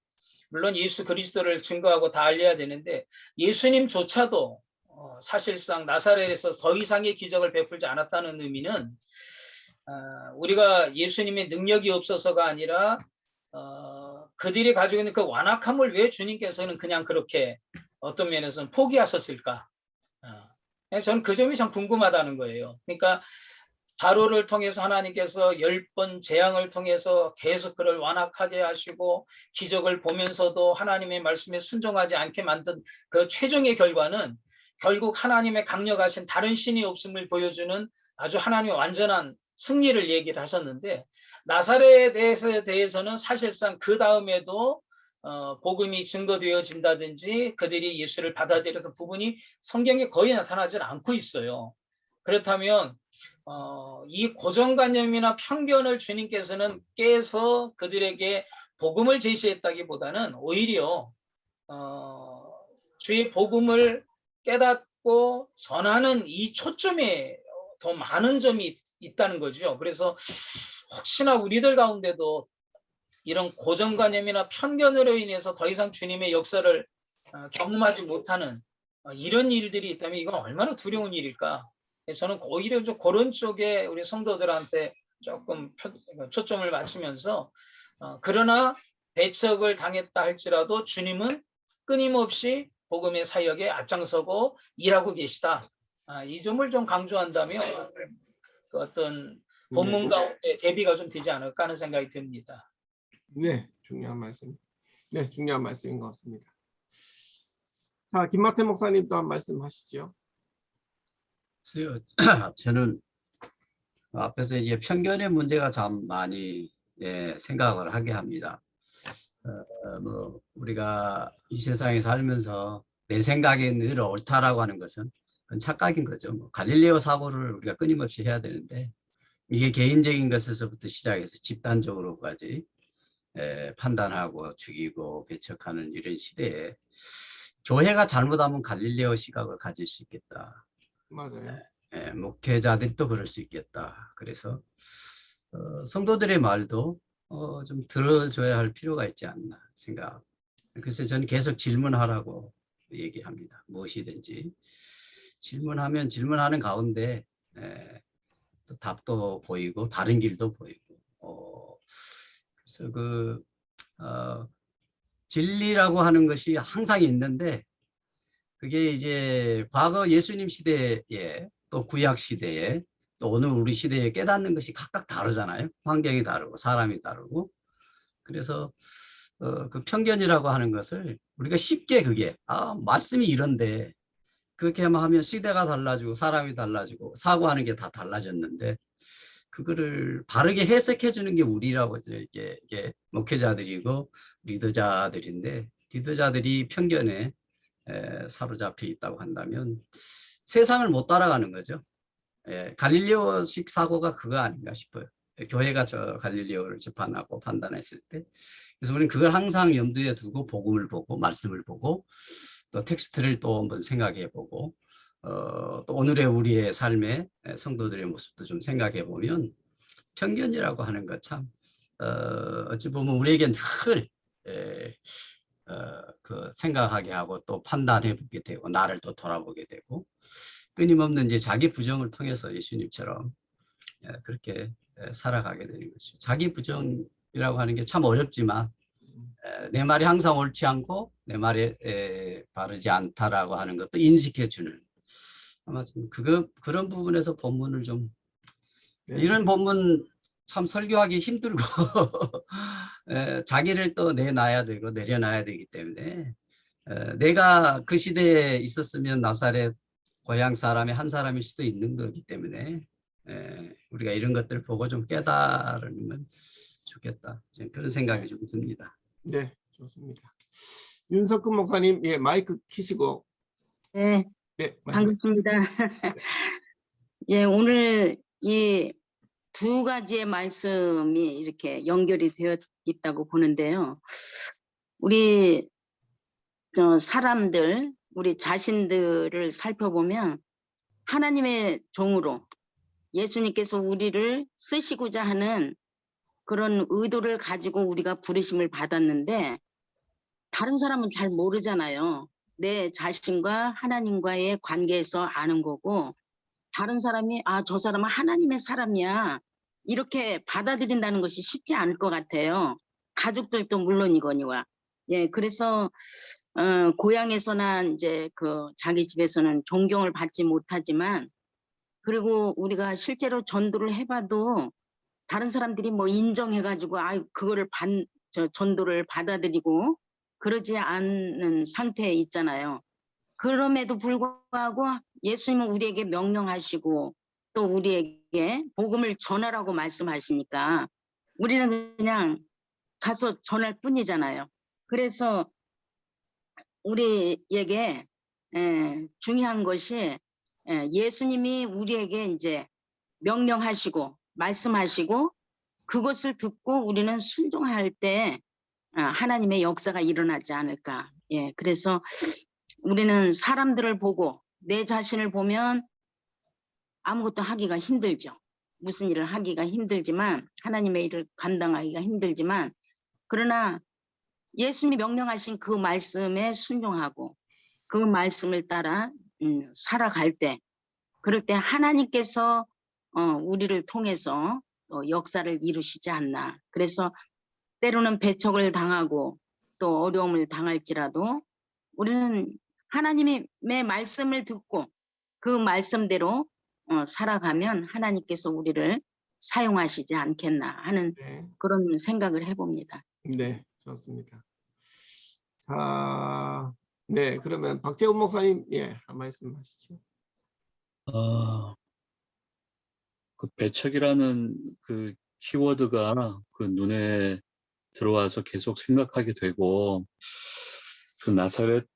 물론 예수 그리스도를 증거하고 다 알려야 되는데 예수님조차도 사실상 나사렛에서 더 이상의 기적을 베풀지 않았다는 의미는 우리가 예수님의 능력이 없어서가 아니라 그들이 가지고 있는 그 완악함을 왜 주님께서는 그냥 그렇게 어떤 면에서는 포기하셨을까? 저는 그 점이 참 궁금하다는 거예요. 그러니까 바로를 통해서 하나님께서 10번 재앙을 통해서 계속 그를 완악하게 하시고 기적을 보면서도 하나님의 말씀에 순종하지 않게 만든 그 최종의 결과는 결국 하나님의 강력하신 다른 신이 없음을 보여주는 아주 하나님의 완전한 승리를 얘기를 하셨는데, 나사렛에 대해서는 사실상 그 다음에도 복음이 증거되어진다든지 그들이 예수를 받아들여서 부분이 성경에 거의 나타나지 않고 있어요. 그렇다면 이 고정관념이나 편견을 주님께서는 깨서 그들에게 복음을 제시했다기보다는 오히려 주의 복음을 깨닫고 전하는 이 초점에 더 많은 점이 있다는 거죠. 그래서 혹시나 우리들 가운데도 이런 고정관념이나 편견으로 인해서 더 이상 주님의 역사를 경험하지 못하는 이런 일들이 있다면 이건 얼마나 두려운 일일까? 저는 오히려 좀 그런 쪽에 우리 성도들한테 조금 초점을 맞추면서 그러나 배척을 당했다 할지라도 주님은 끊임없이 복음의 사역에 앞장서고 일하고 계시다. 이 점을 좀 강조한다면 그 어떤 본문 가운데 대비가 좀 되지 않을까 하는 생각이 듭니다. 네, 중요한 말씀. 네, 중요한 말씀인 것 같습니다. 자, 김마태 목사님 또한 말씀하시죠. 저는 앞에서 이제 편견의 문제가 참 많이 생각을 하게 합니다. 뭐 우리가 이 세상에 살면서 내 생각이 늘 옳다라고 하는 것은 그건 착각인 거죠. 뭐 갈릴레오 사고를 우리가 끊임없이 해야 되는데 이게 개인적인 것에서부터 시작해서 집단적으로까지 판단하고 죽이고 배척하는 이런 시대에 교회가 잘못하면 갈릴레오 시각을 가질 수 있겠다. 맞아요. 목회자들이 또 그럴 수 있겠다. 그래서 성도들의 말도 좀 들어줘야 할 필요가 있지 않나 생각. 그래서 저는 계속 질문하라고 얘기합니다. 무엇이든지 질문하면 질문하는 가운데 또 답도 보이고 다른 길도 보이고. 그래서 진리라고 하는 것이 항상 있는데 그게 이제 과거 예수님 시대에 또 구약 시대에 또 오늘 우리 시대에 깨닫는 것이 각각 다르잖아요. 환경이 다르고 사람이 다르고. 그래서 그 편견이라고 하는 것을 우리가 쉽게 그게 말씀이 이런데 그렇게 하면 시대가 달라지고 사람이 달라지고 사고하는 게 다 달라졌는데 그거를 바르게 해석해 주는 게 우리라고 이게 목회자들이고 리더자들인데 리더자들이 편견에 사로잡혀 있다고 한다면 세상을 못 따라가는 거죠. 갈릴레오식 사고가 그거 아닌가 싶어요. 교회가 저 갈릴레오를 재판하고 판단했을 때. 그래서 우리는 그걸 항상 염두에 두고 복음을 보고 말씀을 보고 또 텍스트를 또 한번 생각해 보고 또 오늘의 우리의 삶의 성도들의 모습도 좀 생각해 보면 편견이라고 하는 것 참 어찌 보면 우리에겐 늘 생각하게 하고 또 판단해 보게 되고 나를 또 돌아보게 되고 끊임없는 이제 자기 부정을 통해서 예수님처럼 그렇게 살아가게 되는 것이죠. 자기 부정이라고 하는 게 참 어렵지만 내 말이 항상 옳지 않고 내 말이 바르지 않다라고 하는 것도 인식해 주는 아마 좀 그런 부분에서 본문을 좀 이런 본문 참 설교하기 힘들고 자기를 또 내놔야 되고 내려놔야 되기 때문에 내가 그 시대에 있었으면 나사렛 고향 사람의 한 사람일 수도 있는 거기 때문에 우리가 이런 것들을 보고 좀 깨달으면 좋겠다. 그런 생각이 좀 듭니다. 네, 좋습니다. 윤석근 목사님, 예, 마이크 키시고. 네, 네, 반갑습니다. 예, 오늘 이 두 가지의 말씀이 이렇게 연결이 되어 있다고 보는데요. 우리 사람들, 우리 자신들을 살펴보면 하나님의 종으로 예수님께서 우리를 쓰시고자 하는 그런 의도를 가지고 우리가 부르심을 받았는데 다른 사람은 잘 모르잖아요. 내 자신과 하나님과의 관계에서 아는 거고 다른 사람이 저 사람은 하나님의 사람이야 이렇게 받아들인다는 것이 쉽지 않을 것 같아요. 가족들도 물론이거니와. 예, 그래서 고향에서나 이제 자기 집에서는 존경을 받지 못하지만 그리고 우리가 실제로 전도를 해봐도 다른 사람들이 뭐 인정해가지고 그거를 전도를 받아들이고 그러지 않는 상태에 있잖아요. 그럼에도 불구하고 예수님은 우리에게 명령하시고 또 우리에게 복음을 전하라고 말씀하시니까 우리는 그냥 가서 전할 뿐이잖아요. 그래서 우리에게 중요한 것이 예수님이 우리에게 이제 명령하시고 말씀하시고 그것을 듣고 우리는 순종할 때 하나님의 역사가 일어나지 않을까. 예, 그래서 우리는 사람들을 보고 내 자신을 보면 아무것도 하기가 힘들죠. 무슨 일을 하기가 힘들지만 하나님의 일을 감당하기가 힘들지만 그러나 예수님이 명령하신 그 말씀에 순종하고 그 말씀을 따라 살아갈 때 그럴 때 하나님께서 우리를 통해서 역사를 이루시지 않나. 그래서 때로는 배척을 당하고 또 어려움을 당할지라도 우리는 하나님의 말씀을 듣고 그 말씀대로 살아가면 하나님께서 우리를 사용하시지 않겠나 하는 네. 그런 생각을 해봅니다. 네, 좋습니다. 자, 네, 그러면 박재훈 목사님, 예, 한 말씀 하시죠. 그 배척이라는 그 키워드가 그 눈에 들어와서 계속 생각하게 되고, 그 나사렛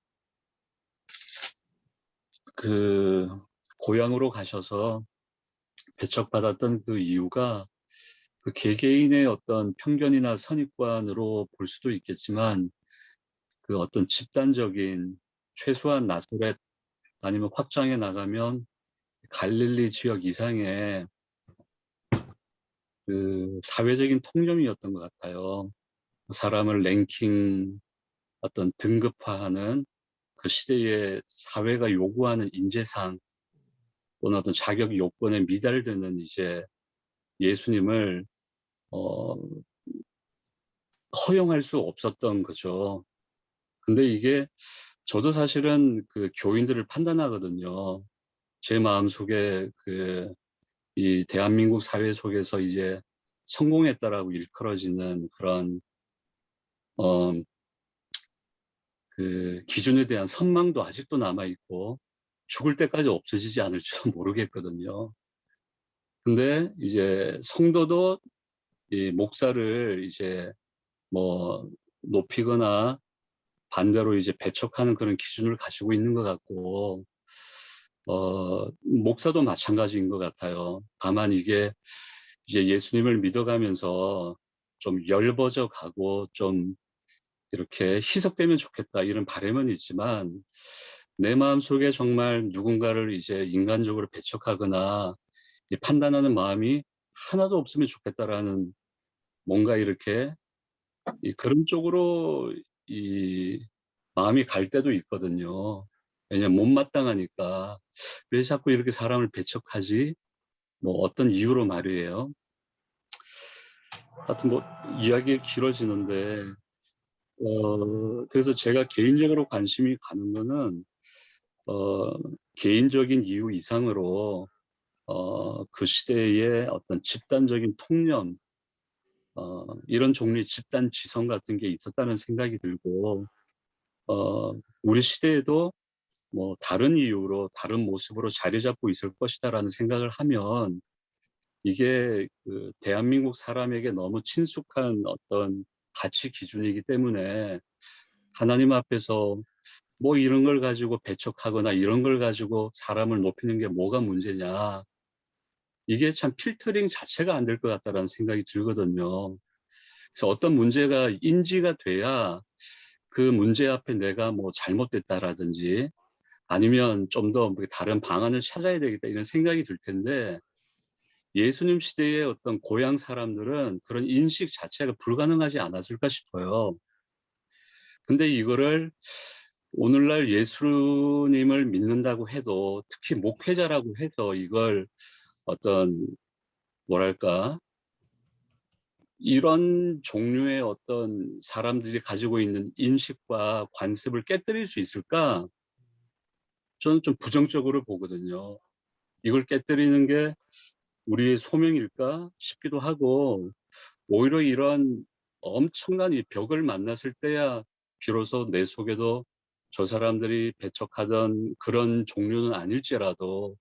그 고향으로 가셔서 배척받았던 그 이유가 그 개개인의 어떤 편견이나 선입관으로 볼 수도 있겠지만 그 어떤 집단적인 최소한 나사렛 아니면 확장해 나가면 갈릴리 지역 이상의 그 사회적인 통념이었던 것 같아요. 사람을 랭킹 어떤 등급화하는 그 시대의 사회가 요구하는 인재상 또는 어떤 자격 요건에 미달되는 이제 예수님을 허용할 수 없었던 거죠. 근데 이게 저도 사실은 그 교인들을 판단하거든요. 제 마음속에 이 대한민국 사회 속에서 이제 성공했다라고 일컬어지는 그런 그 기준에 대한 선망도 아직도 남아있고 죽을 때까지 없어지지 않을지도 모르겠거든요. 근데 이제 성도도 이 목사를 이제 뭐 높이거나 반대로 이제 배척하는 그런 기준을 가지고 있는 것 같고, 목사도 마찬가지인 것 같아요. 다만 이게 이제 예수님을 믿어가면서 좀 열버져 가고 좀 이렇게 희석되면 좋겠다 이런 바람은 있지만 내 마음속에 정말 누군가를 이제 인간적으로 배척하거나 판단하는 마음이 하나도 없으면 좋겠다라는 뭔가 이렇게 그런 쪽으로 이 마음이 갈 때도 있거든요. 왜냐면 못마땅하니까 왜 자꾸 이렇게 사람을 배척하지? 뭐 어떤 이유로 말이에요. 하여튼 뭐 이야기 길어지는데 그래서 제가 개인적으로 관심이 가는 거는 개인적인 이유 이상으로 그 시대의 어떤 집단적인 통념 이런 종류의 집단 지성 같은 게 있었다는 생각이 들고 우리 시대에도 뭐 다른 이유로 다른 모습으로 자리 잡고 있을 것이다라는 생각을 하면 이게 그 대한민국 사람에게 너무 친숙한 어떤 가치 기준이기 때문에 하나님 앞에서 뭐 이런 걸 가지고 배척하거나 이런 걸 가지고 사람을 높이는 게 뭐가 문제냐. 이게 참 필터링 자체가 안 될 것 같다라는 생각이 들거든요. 그래서 어떤 문제가 인지가 돼야 그 문제 앞에 내가 뭐 잘못됐다라든지 아니면 좀 더 다른 방안을 찾아야 되겠다 이런 생각이 들 텐데 예수님 시대의 어떤 고향 사람들은 그런 인식 자체가 불가능하지 않았을까 싶어요. 근데 이거를 오늘날 예수님을 믿는다고 해도 특히 목회자라고 해서 이걸 어떤 뭐랄까 이런 종류의 어떤 사람들이 가지고 있는 인식과 관습을 깨뜨릴 수 있을까? 저는 좀 부정적으로 보거든요. 이걸 깨뜨리는 게 우리의 소명일까 싶기도 하고 오히려 이런 엄청난 이 벽을 만났을 때야 비로소 내 속에도 저 사람들이 배척하던 그런 종류는 아닐지라도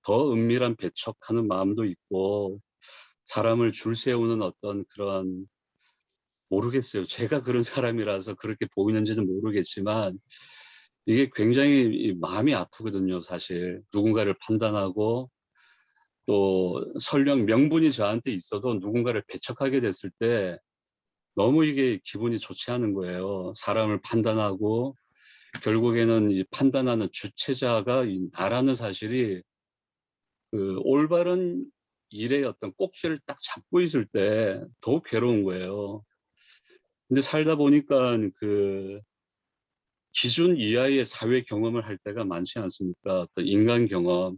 더 은밀한 배척하는 마음도 있고 사람을 줄 세우는 어떤 그런 모르겠어요. 제가 그런 사람이라서 그렇게 보이는지는 모르겠지만 이게 굉장히 이 마음이 아프거든요, 사실. 누군가를 판단하고 또 설령 명분이 저한테 있어도 누군가를 배척하게 됐을 때 너무 이게 기분이 좋지 않은 거예요. 사람을 판단하고 결국에는 이 판단하는 주체자가 이 나라는 사실이 그 올바른 일의 어떤 꼭지를 딱 잡고 있을 때 더욱 괴로운 거예요. 근데 살다 보니까 그 기준 이하의 사회 경험을 할 때가 많지 않습니까? 어떤 인간 경험.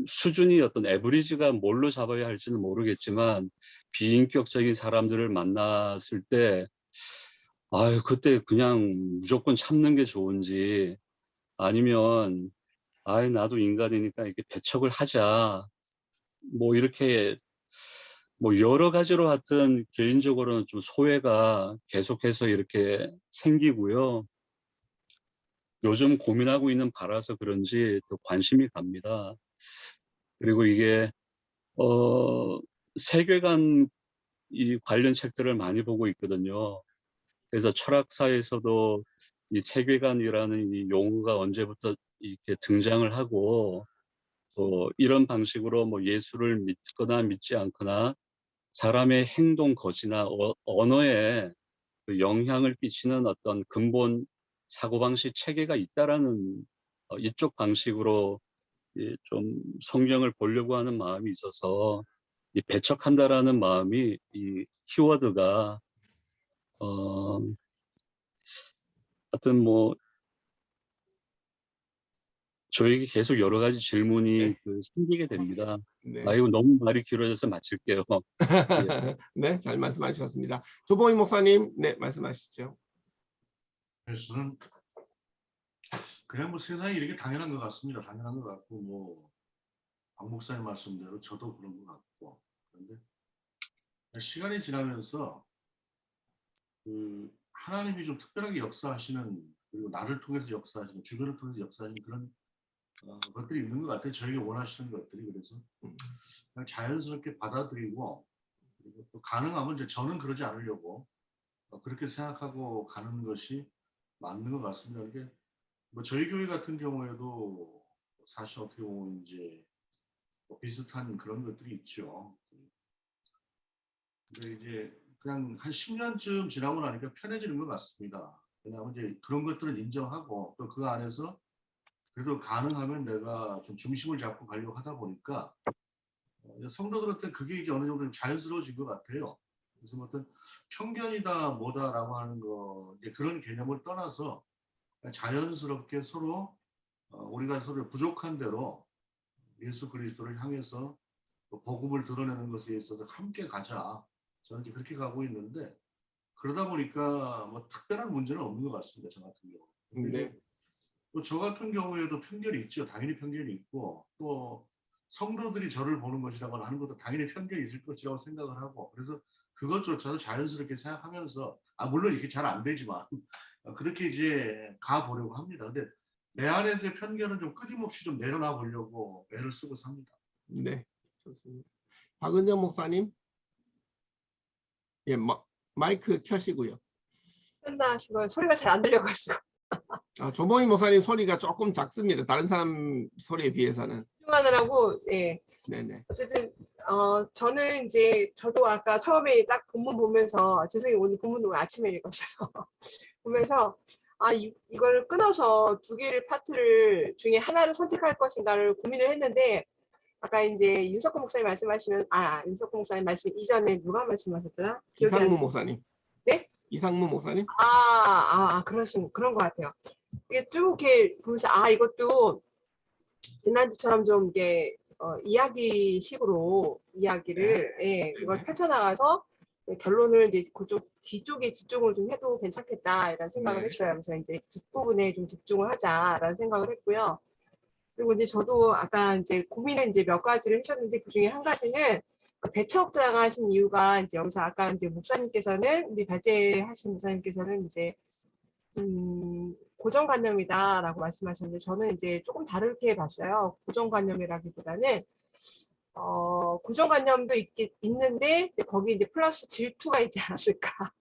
수준이 어떤 에버리지가 뭘로 잡아야 할지는 모르겠지만 비인격적인 사람들을 만났을 때 아유 그때 그냥 무조건 참는 게 좋은지 아니면 아이 나도 인간이니까 이렇게 배척을 하자 뭐 이렇게 뭐 여러 가지로 하여튼 개인적으로는 좀 소외가 계속해서 이렇게 생기고요. 요즘 고민하고 있는 바라서 그런지 또 관심이 갑니다. 그리고 이게 세계관 이 관련 책들을 많이 보고 있거든요. 그래서 철학사에서도 이 세계관이라는 이 용어가 언제부터 이렇게 등장을 하고 또 이런 방식으로 뭐 예수를 믿거나 믿지 않거나 사람의 행동 거지나 언어에 그 영향을 끼치는 어떤 근본 사고방식 체계가 있다라는 이쪽 방식으로 좀 성경을 보려고 하는 마음이 있어서 이 배척한다라는 마음이 이 키워드가 하여튼 뭐 저에게 계속 여러 가지 질문이 네. 그 생기게 됩니다. 네. 아이고 너무 말이 길어져서 마칠게요. 예. 네, 잘 말씀하셨습니다. 조봉희 목사님, 네, 말씀하시죠. 저는 그냥 뭐 세상에 이렇게 당연한 것 같습니다. 당연한 것 같고 뭐 박 목사님 말씀대로 저도 그런 것 같고 그런데 시간이 지나면서 그 하나님이 좀 특별하게 역사하시는 그리고 나를 통해서 역사하시는 주변을 통해서 역사하시는 그런 것들이 있는 것 같아요. 저에게 원하시는 것들이 그래서 그냥 자연스럽게 받아들이고 그리고 또 가능하면 이제 저는 그러지 않으려고 그렇게 생각하고 가는 것이 맞는 것 같습니다. 이게 뭐 저희 교회 같은 경우에도 사실 어떻게 보면 이제 뭐 비슷한 그런 것들이 있죠. 근데 이제 그냥 한 10년쯤 지나고 나니까 편해지는 것 같습니다. 왜냐하면 이제 그런 것들은 인정하고 또 그 안에서 그래도 가능하면 내가 좀 중심을 잡고 가려고 하다 보니까 성도들한테 그게 이제 어느 정도 자연스러워진 것 같아요. 그래서 뭐 어떤 편견이다 뭐다라고 하는 거 이제 그런 개념을 떠나서 자연스럽게 서로 우리가 서로 부족한 대로 예수 그리스도를 향해서 복음을 드러내는 것에 있어서 함께 가자. 저는 이제 그렇게 가고 있는데 그러다 보니까 뭐 특별한 문제는 없는 것 같습니다. 저 같은 경우. 네. 저 같은 경우에도 편견이 있죠. 당연히 편견이 있고 또 성도들이 저를 보는 것이라고 하는 것도 당연히 편견이 있을 것이라고 생각을 하고 그래서 그것조차도 자연스럽게 생각하면서 물론 이게 잘 안 되지만 그렇게 이제 가보려고 합니다. 근데 내 안에서의 편견은 좀 끊임없이 좀 내려놔 보려고 애를 쓰고 삽니다. 네, 좋습니다. 박은정 목사님, 예, 마이크 켜시고요. 끝나시고 소리가 잘 안 들려가지고 조봉희 목사님 소리가 조금 작습니다. 다른 사람 소리에 비해서는. 집중하느라고 예. 네네. 어쨌든 저는 이제 저도 아까 처음에 딱 본문 보면서 죄송해요 오늘 본문 아침에 읽었어요. 보면서 이걸 끊어서 두 개를 파트를 중에 하나를 선택할 것인가를 고민을 했는데 아까 이제 윤석호 목사님 말씀하시면 윤석호 목사님 말씀 이전에 누가 말씀하셨더라? 기억이 안 이상무 나요. 목사님. 네? 이상무 목사님? 그런 것 같아요. 이게 쭉 이렇게 보면서 이것도 지난주처럼 좀 이게 이야기식으로 이야기를 이걸 펼쳐나가서 결론을 이제 그쪽 뒤쪽에 집중을 좀 해도 괜찮겠다 이런 생각을 했어요. 그래서 이제 뒷부분에 좀 집중을 하자라는 생각을 했고요. 그리고 이제 저도 아까 이제 고민을 이제 몇 가지를 하셨는데 그 중에 한 가지는 배척당하신 이유가 이제 여기서 아까 이제 목사님께서는 우리 발제하신 목사님께서는 이제 고정관념이다라고 말씀하셨는데 저는 이제 조금 다르게 봤어요. 고정관념이라기보다는 고정관념도 있는데 거기 이제 플러스 질투가 있지 않았을까.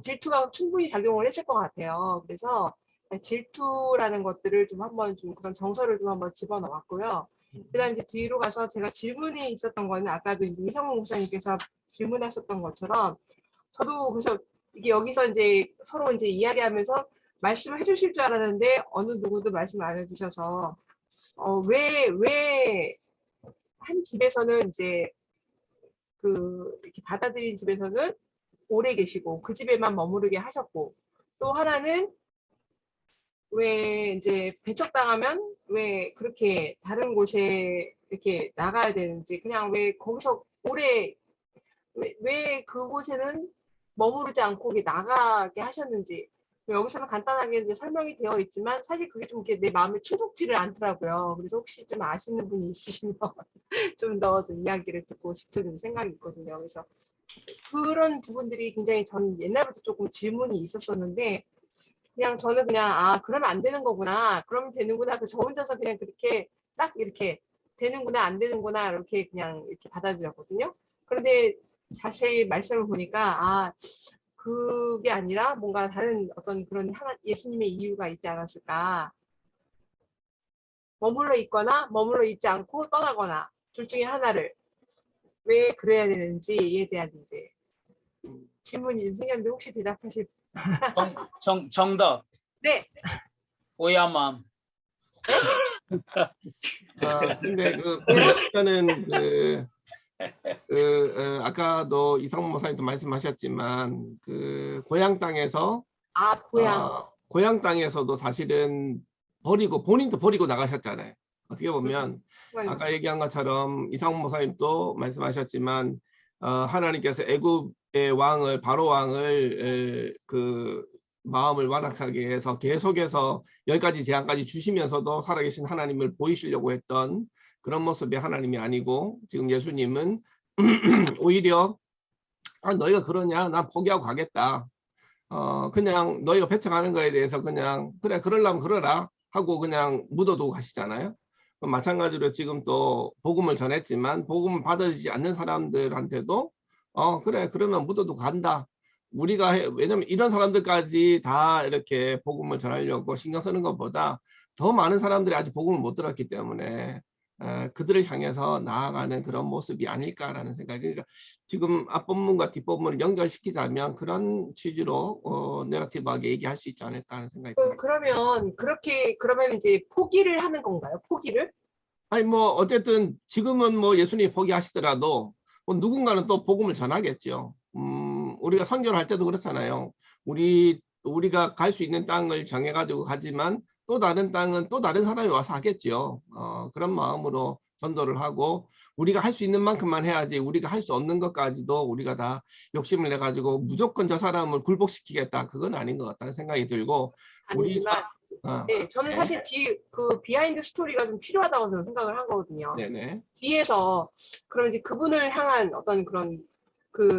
질투가 충분히 작용을 했을 것 같아요. 그래서 질투라는 것들을 좀 한번 좀 그런 정서를 좀 한번 집어넣었고요. 그다음 이제 뒤로 가서 제가 질문이 있었던 거는 아까도 이제 이상무 목사님께서 질문하셨던 것처럼 저도 그래서 이게 여기서 이제 서로 이제 이야기하면서 말씀을 해주실 줄 알았는데 어느 누구도 말씀 안 해주셔서 왜 한 집에서는 이제 이렇게 받아들인 집에서는 오래 계시고 그 집에만 머무르게 하셨고 또 하나는 왜 이제 배척당하면 왜 그렇게 다른 곳에 이렇게 나가야 되는지 그냥 왜 거기서 오래 왜 그곳에는 머무르지 않고 나가게 하셨는지 여기서는 간단하게 이제 설명이 되어 있지만 사실 그게 좀 이렇게 내 마음에 충족지를 않더라고요. 그래서 혹시 좀 아시는 분이 있으시면 좀 더 좀 이야기를 듣고 싶은 생각이 있거든요. 그래서 그런 부분들이 굉장히 저는 옛날부터 조금 질문이 있었었는데 그냥 저는 그냥 그러면 안 되는 거구나. 그러면 되는구나. 저 혼자서 그냥 그렇게 딱 이렇게 되는구나 안 되는구나 이렇게 그냥 이렇게 받아들였거든요. 그런데 자세히 말씀을 보니까 그게 아니라 뭔가 다른 어떤 그런 예수님의 이유가 있지 않았을까. 머물러 있거나 머물러 있지 않고 떠나거나 둘 중에 하나를 왜 그래야 되는지에 대한 이제 질문이 좀 생겼는데 혹시 대답하실 정답. 네. 오야 마음. 근데 아까도 이상무 목사님도 말씀하셨지만 고향 땅에서 고향 땅에서도 사실은 본인도 버리고 나가셨잖아요. 어떻게 보면 아까 얘기한 것처럼 이상무 목사님도 말씀하셨지만 하나님께서 애굽의 왕을 바로 왕을 마음을 완악하게 해서 계속해서 10가지 재앙까지 주시면서도 살아계신 하나님을 보이시려고 했던 그런 모습의 하나님이 아니고 지금 예수님은 오히려 너희가 그러냐 난 포기하고 가겠다. 그냥 너희가 배척하는 거에 대해서 그냥 그래 그러려면 그러라 하고 그냥 묻어두고 가시잖아요. 마찬가지로 지금 또 복음을 전했지만 복음을 받아들이지 않는 사람들한테도 그래 그러면 묻어두고 간다. 우리가 왜냐면 이런 사람들까지 다 이렇게 복음을 전하려고 신경 쓰는 것보다 더 많은 사람들이 아직 복음을 못 들었기 때문에 그들을 향해서 나아가는 그런 모습이 아닐까라는 생각이. 그러니까 지금 앞본문과 뒷본문을 연결시키자면 그런 취지로 내러티브하게 얘기할 수 있지 않을까 하는 생각이 듭니다. 그러면 이제 포기를 하는 건가요? 포기를? 아니 뭐 어쨌든 지금은 뭐 예수님이 포기하시더라도 누군가는 또 복음을 전하겠죠. 우리가 선교를 할 때도 그렇잖아요. 우리가 갈 수 있는 땅을 정해가지고 가지만 또 다른 땅은 또 다른 사람이 와서 하겠죠. 그런 마음으로 전도를 하고 우리가 할 수 있는 만큼만 해야지 우리가 할 수 없는 것까지도 우리가 다 욕심을 내가지고 무조건 저 사람을 굴복시키겠다. 그건 아닌 것 같다는 생각이 들고 아니지만 네, 저는 사실 비하인드 스토리가 좀 필요하다고 저는 생각을 하거든요. 네네. 뒤에서 그러면 이제 그분을 향한 어떤 그런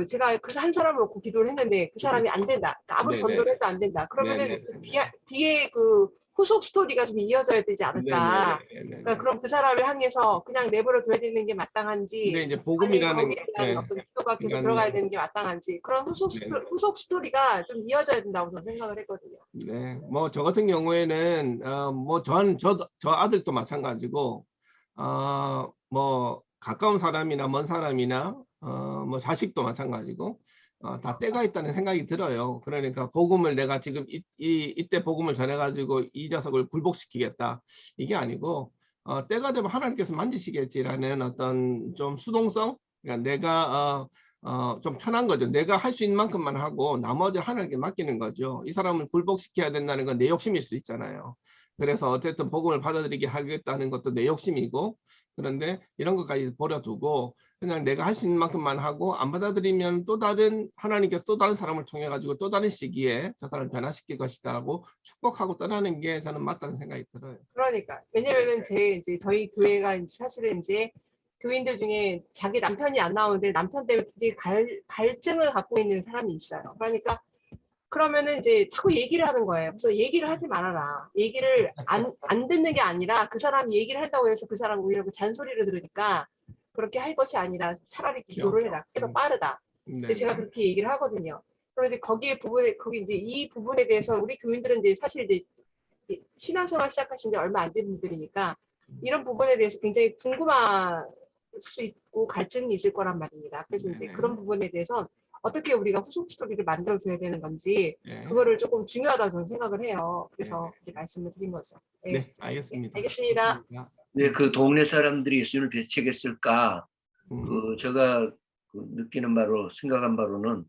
제가 그 한 사람을 놓고 기도를 했는데 그 사람이 안 된다. 그러니까 아무리 네네. 전도를 해도 안 된다. 그러면은 네네. 그 뒤에 그 후속 스토리가 좀 이어져야 되지 않을까. 네네. 그러니까 그럼 그 사람을 향해서 그냥 내버려 둬야 되는 게 마땅한지, 근데 이제 아니 복음이라는 거기에 대한 어떤 기도가 계속 그러니까 들어가야 되는 게 마땅한지, 그런 후속 스토리가 좀 이어져야 된다고 저는 생각을 했거든요. 네, 뭐 저 같은 경우에는 뭐 저 아들도 마찬가지고 뭐 가까운 사람이나 먼 사람이나 뭐 자식도 마찬가지고 다 때가 있다는 생각이 들어요. 그러니까 복음을 내가 지금 이때 복음을 전해가지고 이 녀석을 굴복시키겠다 이게 아니고 때가 되면 하나님께서 만지시겠지라는 어떤 좀 수동성, 그러니까 내가 좀 편한 거죠. 내가 할 수 있는 만큼만 하고 나머지를 하나님께 맡기는 거죠. 이 사람을 굴복시켜야 된다는 건 내 욕심일 수 있잖아요. 그래서 어쨌든 복음을 받아들이게 하겠다는 것도 내 욕심이고, 그런데 이런 것까지 버려두고 그냥 내가 할 수 있는 만큼만 하고 안 받아들이면 또 다른 하나님께서 또 다른 사람을 통해 가지고 또 다른 시기에 저 사람을 변화시킬 것이다 하고 축복하고 떠나는 게 저는 맞다는 생각이 들어요. 그러니까 왜냐면은 이제 저희 교회가 사실은 이제 교인들 중에 자기 남편이 안 나오는데 남편 때문에 굉장히 갈증을 갖고 있는 사람이 있어요. 그러니까 그러면은 이제 자꾸 얘기를 하는 거예요. 그래서 얘기를 하지 말아라. 얘기를 안 듣는 게 아니라 그 사람이 얘기를 한다고 해서 그 사람 오히려 그 잔소리를 들으니까 그렇게 할 것이 아니라 차라리 기도를 해라. 그게 더 빠르다. 근데 제가 그렇게 얘기를 하거든요. 그럼 이제 거기 이제 이 부분에 대해서 우리 교인들은 이제 사실 이제 신앙생활 시작하신 지 얼마 안 된 분들이니까 이런 부분에 대해서 굉장히 궁금할 수 있고 갈증이 있을 거란 말입니다. 그래서 이제 그런 부분에 대해서 어떻게 우리가 후속 스토리를 만들어줘야 되는 건지 그거를 조금 중요하다고 저는 생각을 해요. 그래서 이제 말씀을 드린 거죠. 네, 알겠습니다. 알겠습니다. 왜 그 동네 사람들이 예수님을 배척했을까? 제가 느끼는 바로 생각한 바로는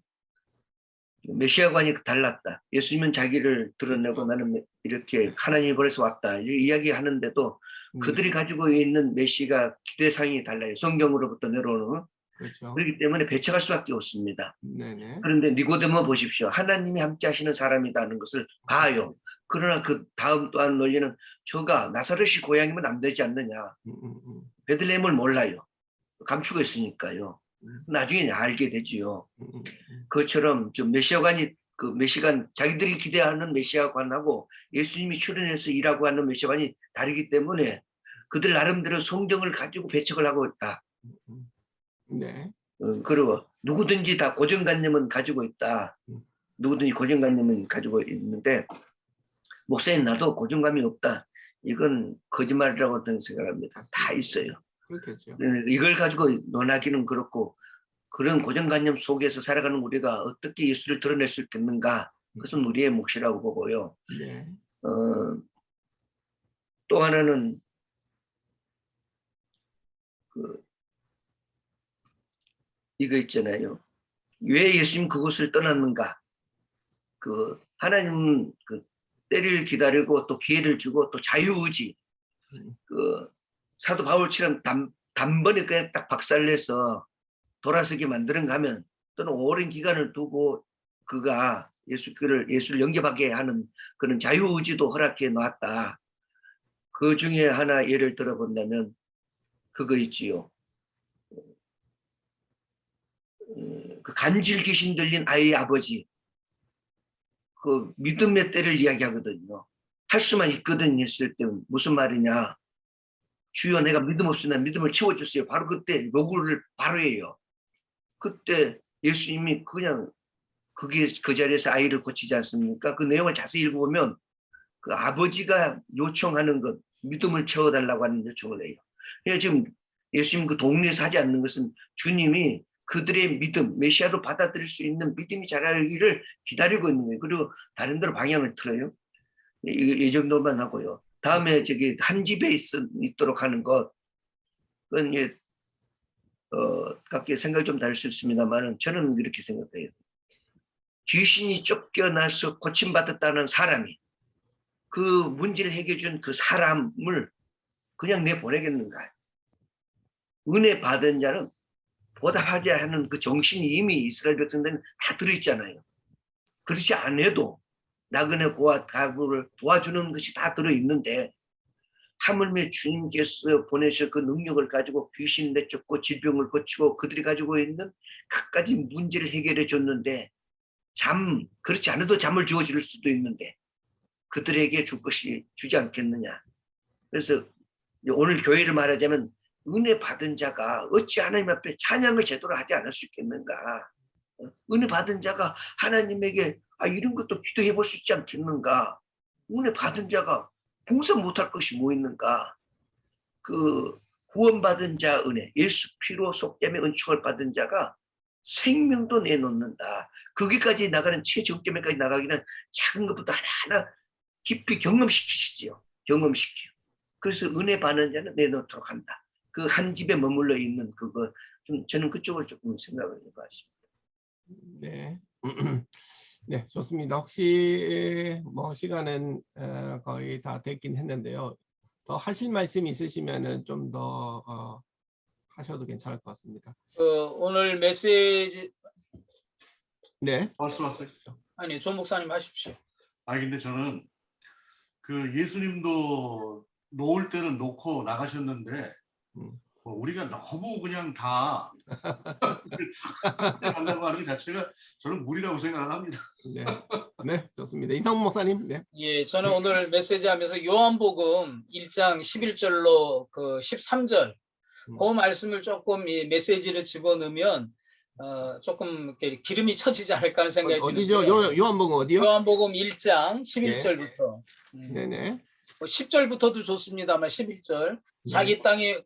메시아관이 달랐다. 예수님은 자기를 드러내고 나는 이렇게 하나님이 보내서 왔다. 이야기하는데도 그들이 가지고 있는 메시가 기대상이 달라요. 성경으로부터 내려오는. 그렇죠. 그렇기 때문에 배척할 수밖에 없습니다. 네네. 그런데 니고데모 보십시오. 하나님이 함께 하시는 사람이라는 것을 봐요. 그러나 그 다음 또한 논리는 저가 나사렛이 고향이면 안 되지 않느냐. 베들레헴을 몰라요. 감추고 있으니까요. 나중에 알게 되지요. 그것처럼 저 메시아관이 그 메시아관 자기들이 기대하는 메시아관하고 예수님이 출연해서 일하고 하는 메시아관이 다르기 때문에 그들 나름대로 성경을 가지고 배척을 하고 있다. 네. 그리고 누구든지 다 고정관념은 가지고 있다. 누구든지 고정관념은 가지고 있는데 목사님 나도 고정감이 없다. 이건 거짓말이라고 생각합니다. 다 있어요. 그렇겠죠. 이걸 가지고 논하기는 그렇고 그런 고정관념 속에서 살아가는 우리가 어떻게 예수를 드러낼 수 있겠는가? 그것은 우리의 몫이라고 보고요. 네. 또 하나는 이거 있잖아요. 왜 예수님 그곳을 떠났는가? 하나님은 때를 기다리고 또 기회를 주고 또 자유의지. 사도 바울처럼 단번에 그냥 딱 박살내서 돌아서게 만드는가 하면 또는 오랜 기간을 두고 그가 예수를 영접하게 하는 그런 자유의지도 허락해 놨다. 그 중에 하나 예를 들어본다면 그거 있지요. 그 간질 귀신 들린 아이의 아버지. 그 믿음의 때를 이야기하거든요. 할 수만 있거든 했을 때 무슨 말이냐. 주여 내가 믿음 없으나 믿음을 채워주세요. 바로 그때 요구를 바로 해요. 그때 예수님이 그냥 그 자리에서 아이를 고치지 않습니까? 그 내용을 자세히 읽어보면 그 아버지가 요청하는 것, 믿음을 채워달라고 하는 요청을 해요. 그러니까 지금 예수님 그 동네에서 하지 않는 것은 주님이 그들의 믿음, 메시아로 받아들일 수 있는 믿음이 자라기를 기다리고 있는 거예요. 그리고 다른 데로 방향을 틀어요. 이 정도만 하고요. 다음에 저기 한 집에 있도록 하는 것, 그건 각기 생각이 좀 다를 수 있습니다만 저는 이렇게 생각해요. 귀신이 쫓겨나서 고침받았다는 사람이 그 문제를 해결해 준 그 사람을 그냥 내보내겠는가? 은혜 받은 자는 보답하지 않은 그 정신이 이미 이스라엘 백성들은 다 들어있잖아요. 그렇지 않아도 나그네 고아 가구를 도와주는 것이 다 들어있는데 하물며 주님께서 보내셔 그 능력을 가지고 귀신 내쫓고 질병을 고치고 그들이 가지고 있는 갖가지 문제를 해결해 줬는데 그렇지 않아도 잠을 주어줄 수도 있는데 그들에게 줄 것이 주지 않겠느냐. 그래서 오늘 교회를 말하자면 은혜 받은 자가 어찌 하나님 앞에 찬양을 제대로 하지 않을 수 있겠는가. 은혜 받은 자가 하나님에게 이런 것도 기도해 볼 수 있지 않겠는가. 은혜 받은 자가 봉사 못할 것이 뭐 있는가. 그 구원받은 자 은혜, 예수 피로 속됨의 은총을 받은 자가 생명도 내놓는다. 거기까지 나가는 최정점에까지 나가기는 작은 것부터 하나하나 깊이 경험시키시지요. 경험시키요. 그래서 은혜 받는 자는 내놓도록 한다. 그 한 집에 머물러 있는 그거 좀 저는 그쪽을 조금 생각을 해봤습니다. 네. 네, 좋습니다. 혹시 뭐 시간은 거의 다 됐긴 했는데요. 더 하실 말씀 있으시면은 좀 더 하셔도 괜찮을 것 같습니다. 오늘 메시지 네. 말씀하세요. 아니 조 목사님 하십시오. 근데 저는 그 예수님도 놓을 때는 놓고 나가셨는데 우리가 너무 그냥 다 한다고 하는 것 자체가 저는 무리라고 생각을 합니다. 네, 네, 좋습니다. 이상훈 목사님. 네. 예, 저는 오늘 메시지하면서 요한복음 1장 11절로 그 13절 그 말씀을 조금 이 메시지를 집어넣으면 조금 이렇게 기름이 쳐지지 않을까 하는 생각이 어디죠? 드는데요. 요한복음 어디요? 요한복음 1장 11절부터. 네네. 10절부터도 좋습니다만 11절.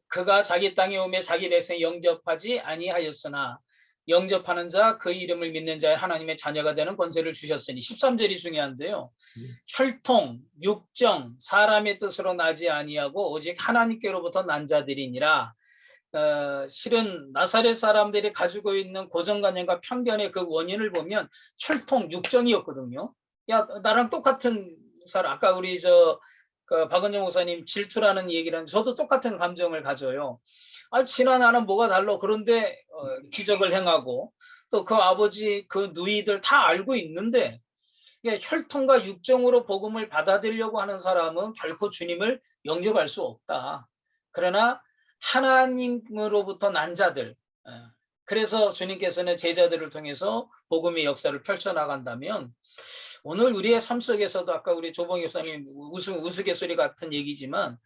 그가 자기 땅에 오매 자기 백성 영접하지 아니하였으나 영접하는 자 그 이름을 믿는 자의 하나님의 자녀가 되는 권세를 주셨으니 13절이 중요한데요. 혈통, 육정, 사람의 뜻으로 나지 아니하고 오직 하나님께로부터 난 자들이니라. 실은 나사렛 사람들이 가지고 있는 고정관념과 편견의 그 원인을 보면 혈통, 육정이었거든요. 야, 나랑 똑같은 사람, 아까 우리 그 박은영 목사님 질투라는 얘기를 하는데 저도 똑같은 감정을 가져요. 지나 나는 뭐가 달라. 그런데 기적을 행하고 또 그 아버지 그 누이들 다 알고 있는데 혈통과 육정으로 복음을 받아들이려고 하는 사람은 결코 주님을 영접할 수 없다. 그러나 하나님으로부터 난 자들, 그래서 주님께서는 제자들을 통해서 복음의 역사를 펼쳐나간다면 오늘 우리의 삶 속에서도 아까 우리 조봉 교사님 우스갯소리 같은 얘기지만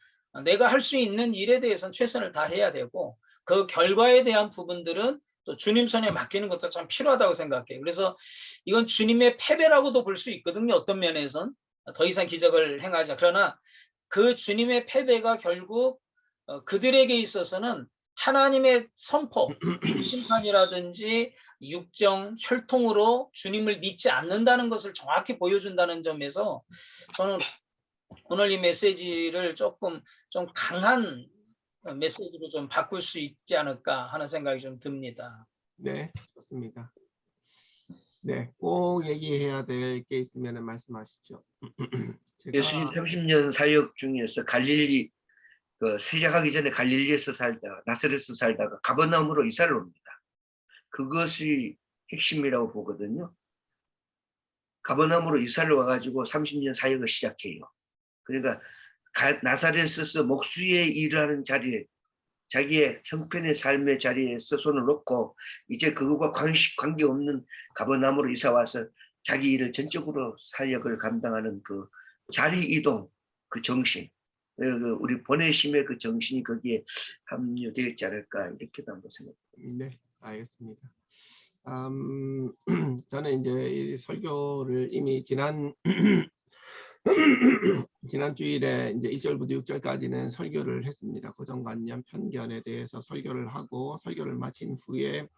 내가 할 수 있는 일에 대해서는 최선을 다해야 되고 그 결과에 대한 부분들은 또 주님 손에 맡기는 것도 참 필요하다고 생각해요. 그래서 이건 주님의 패배라고도 볼 수 있거든요. 어떤 면에선 더 이상 기적을 행하자. 그러나 그 주님의 패배가 결국 그들에게 있어서는 하나님의 선포, 심판이라든지 육정, 혈통으로 주님을 믿지 않는다는 것을 정확히 보여준다는 점에서 저는 오늘 이 메시지를 조금 좀 강한 메시지로 좀 바꿀 수 있지 않을까 하는 생각이 좀 듭니다. 네, 좋습니다. 네, 꼭 얘기해야 될 게 있으면 말씀하시죠. 예수님 30년 사역 중에서 갈릴리 시작하기 전에 갈릴리에서 살다가 나사렛에서 살다가 가버나움으로 이사를 옵니다. 그것이 핵심이라고 보거든요. 가버나움으로 이사를 와가지고 30년 사역을 시작해요. 그러니까 나사렛에서 목수의 일을 하는 자리에 자기의 형편의 삶의 자리에서 손을 놓고 이제 그거와 관계없는 가버나움으로 이사 와서 자기 일을 전적으로 사역을 감당하는 그 자리 이동, 그 정신, 우리 보내심의 그 정신이 거기에 함유되지 않을까 이렇게도 한번 생각합니다. 네, 알겠습니다. 저는 이제 이 설교를 이미 지난 주일에 이제 1절부터 6절까지는 설교를 했습니다. 고정관념 편견에 대해서 설교를 하고 설교를 마친 후에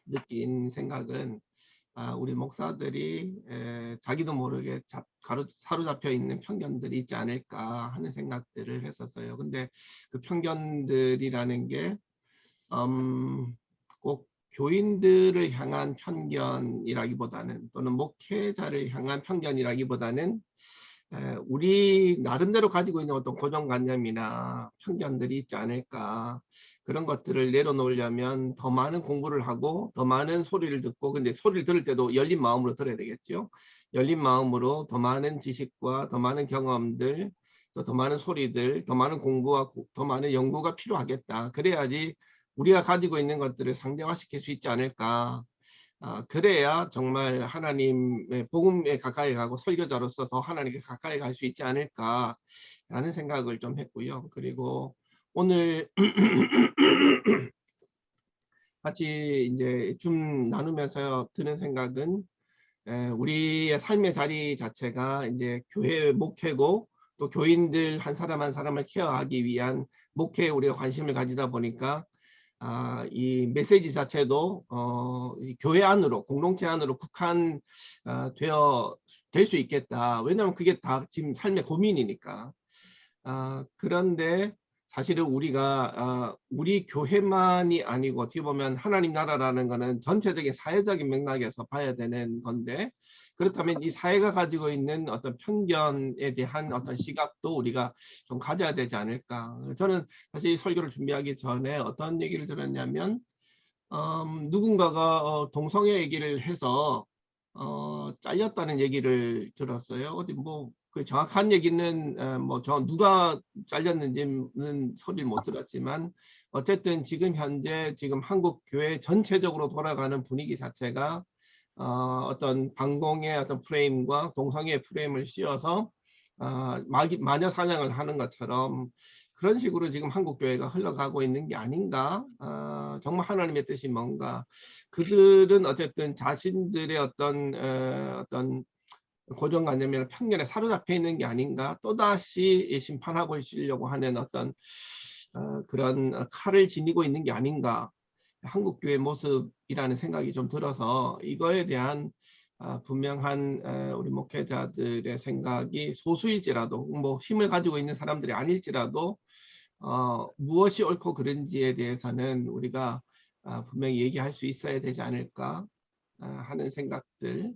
느낀 생각은 우리 목사들이 자기도 모르게 사로잡혀 있는 편견들이 있지 않을까 하는 생각들을 했었어요. 근데 그 편견들이라는 게 꼭 교인들을 향한 편견이라기보다는 또는 목회자를 향한 편견이라기보다는 우리 나름대로 가지고 있는 어떤 고정관념이나 편견들이 있지 않을까. 그런 것들을 내려놓으려면 더 많은 공부를 하고 더 많은 소리를 듣고, 근데 소리를 들을 때도 열린 마음으로 들어야 되겠죠. 열린 마음으로 더 많은 지식과 더 많은 경험들, 또 더 많은 소리들, 더 많은 공부와 더 많은 연구가 필요하겠다. 그래야지 우리가 가지고 있는 것들을 상대화시킬 수 있지 않을까. 그래야 정말 하나님의 복음에 가까이 가고 설교자로서 더 하나님께 가까이 갈 수 있지 않을까라는 생각을 좀 했고요. 그리고 오늘 같이 이제 좀 나누면서 드는 생각은 우리의 삶의 자리 자체가 이제 교회 목회고 또 교인들 한 사람 한 사람을 케어하기 위한 목회에 우리가 관심을 가지다 보니까 이 메시지 자체도 이 교회 안으로 공동체 안으로 국한 될 수 있겠다. 왜냐하면 그게 다 지금 삶의 고민이니까. 그런데 사실은 우리가 우리 교회만이 아니고 어떻게 보면 하나님 나라라는 거는 전체적인 사회적인 맥락에서 봐야 되는 건데, 그렇다면 이 사회가 가지고 있는 어떤 편견에 대한 어떤 시각도 우리가 좀 가져야 되지 않을까. 저는 사실 이 설교를 준비하기 전에 어떤 얘기를 들었냐면 누군가가 동성애 얘기를 해서 잘렸다는 얘기를 들었어요. 어디 뭐 그 정확한 얘기는 누가 잘렸는지는 소리를 못 들었지만 어쨌든 지금 현재 지금 한국 교회 전체적으로 돌아가는 분위기 자체가 어떤 방공의 어떤 프레임과 동성애 프레임을 씌워서 마녀 사냥을 하는 것처럼 그런 식으로 지금 한국 교회가 흘러가고 있는 게 아닌가. 정말 하나님의 뜻이 뭔가. 그들은 어쨌든 자신들의 어떤 고정관념이나 편견에 사로잡혀 있는 게 아닌가. 또다시 심판하고 있으려고 하는 어떤 그런 칼을 지니고 있는 게 아닌가. 한국 교회 모습이라는 생각이 좀 들어서 이거에 대한 분명한 우리 목회자들의 생각이 소수일지라도 뭐 힘을 가지고 있는 사람들이 아닐지라도 무엇이 옳고 그른지에 대해서는 우리가 분명히 얘기할 수 있어야 되지 않을까 하는 생각들.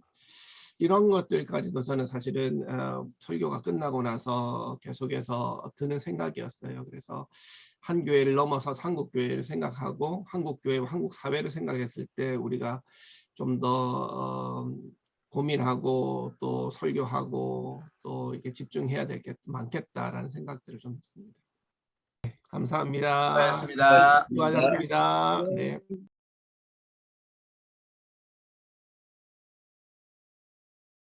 이런 것들까지도 저는 사실은 설교가 끝나고 나서 계속해서 드는 생각이었어요. 그래서 한 교회를 넘어서 한국 교회를 생각하고 한국 교회와 한국 사회를 생각했을 때 우리가 좀 더 고민하고 또 설교하고 또 이렇게 집중해야 될 게 많겠다라는 생각들을 좀 했습니다. 감사합니다. 고맙습니다. 수고하셨습니다. 네.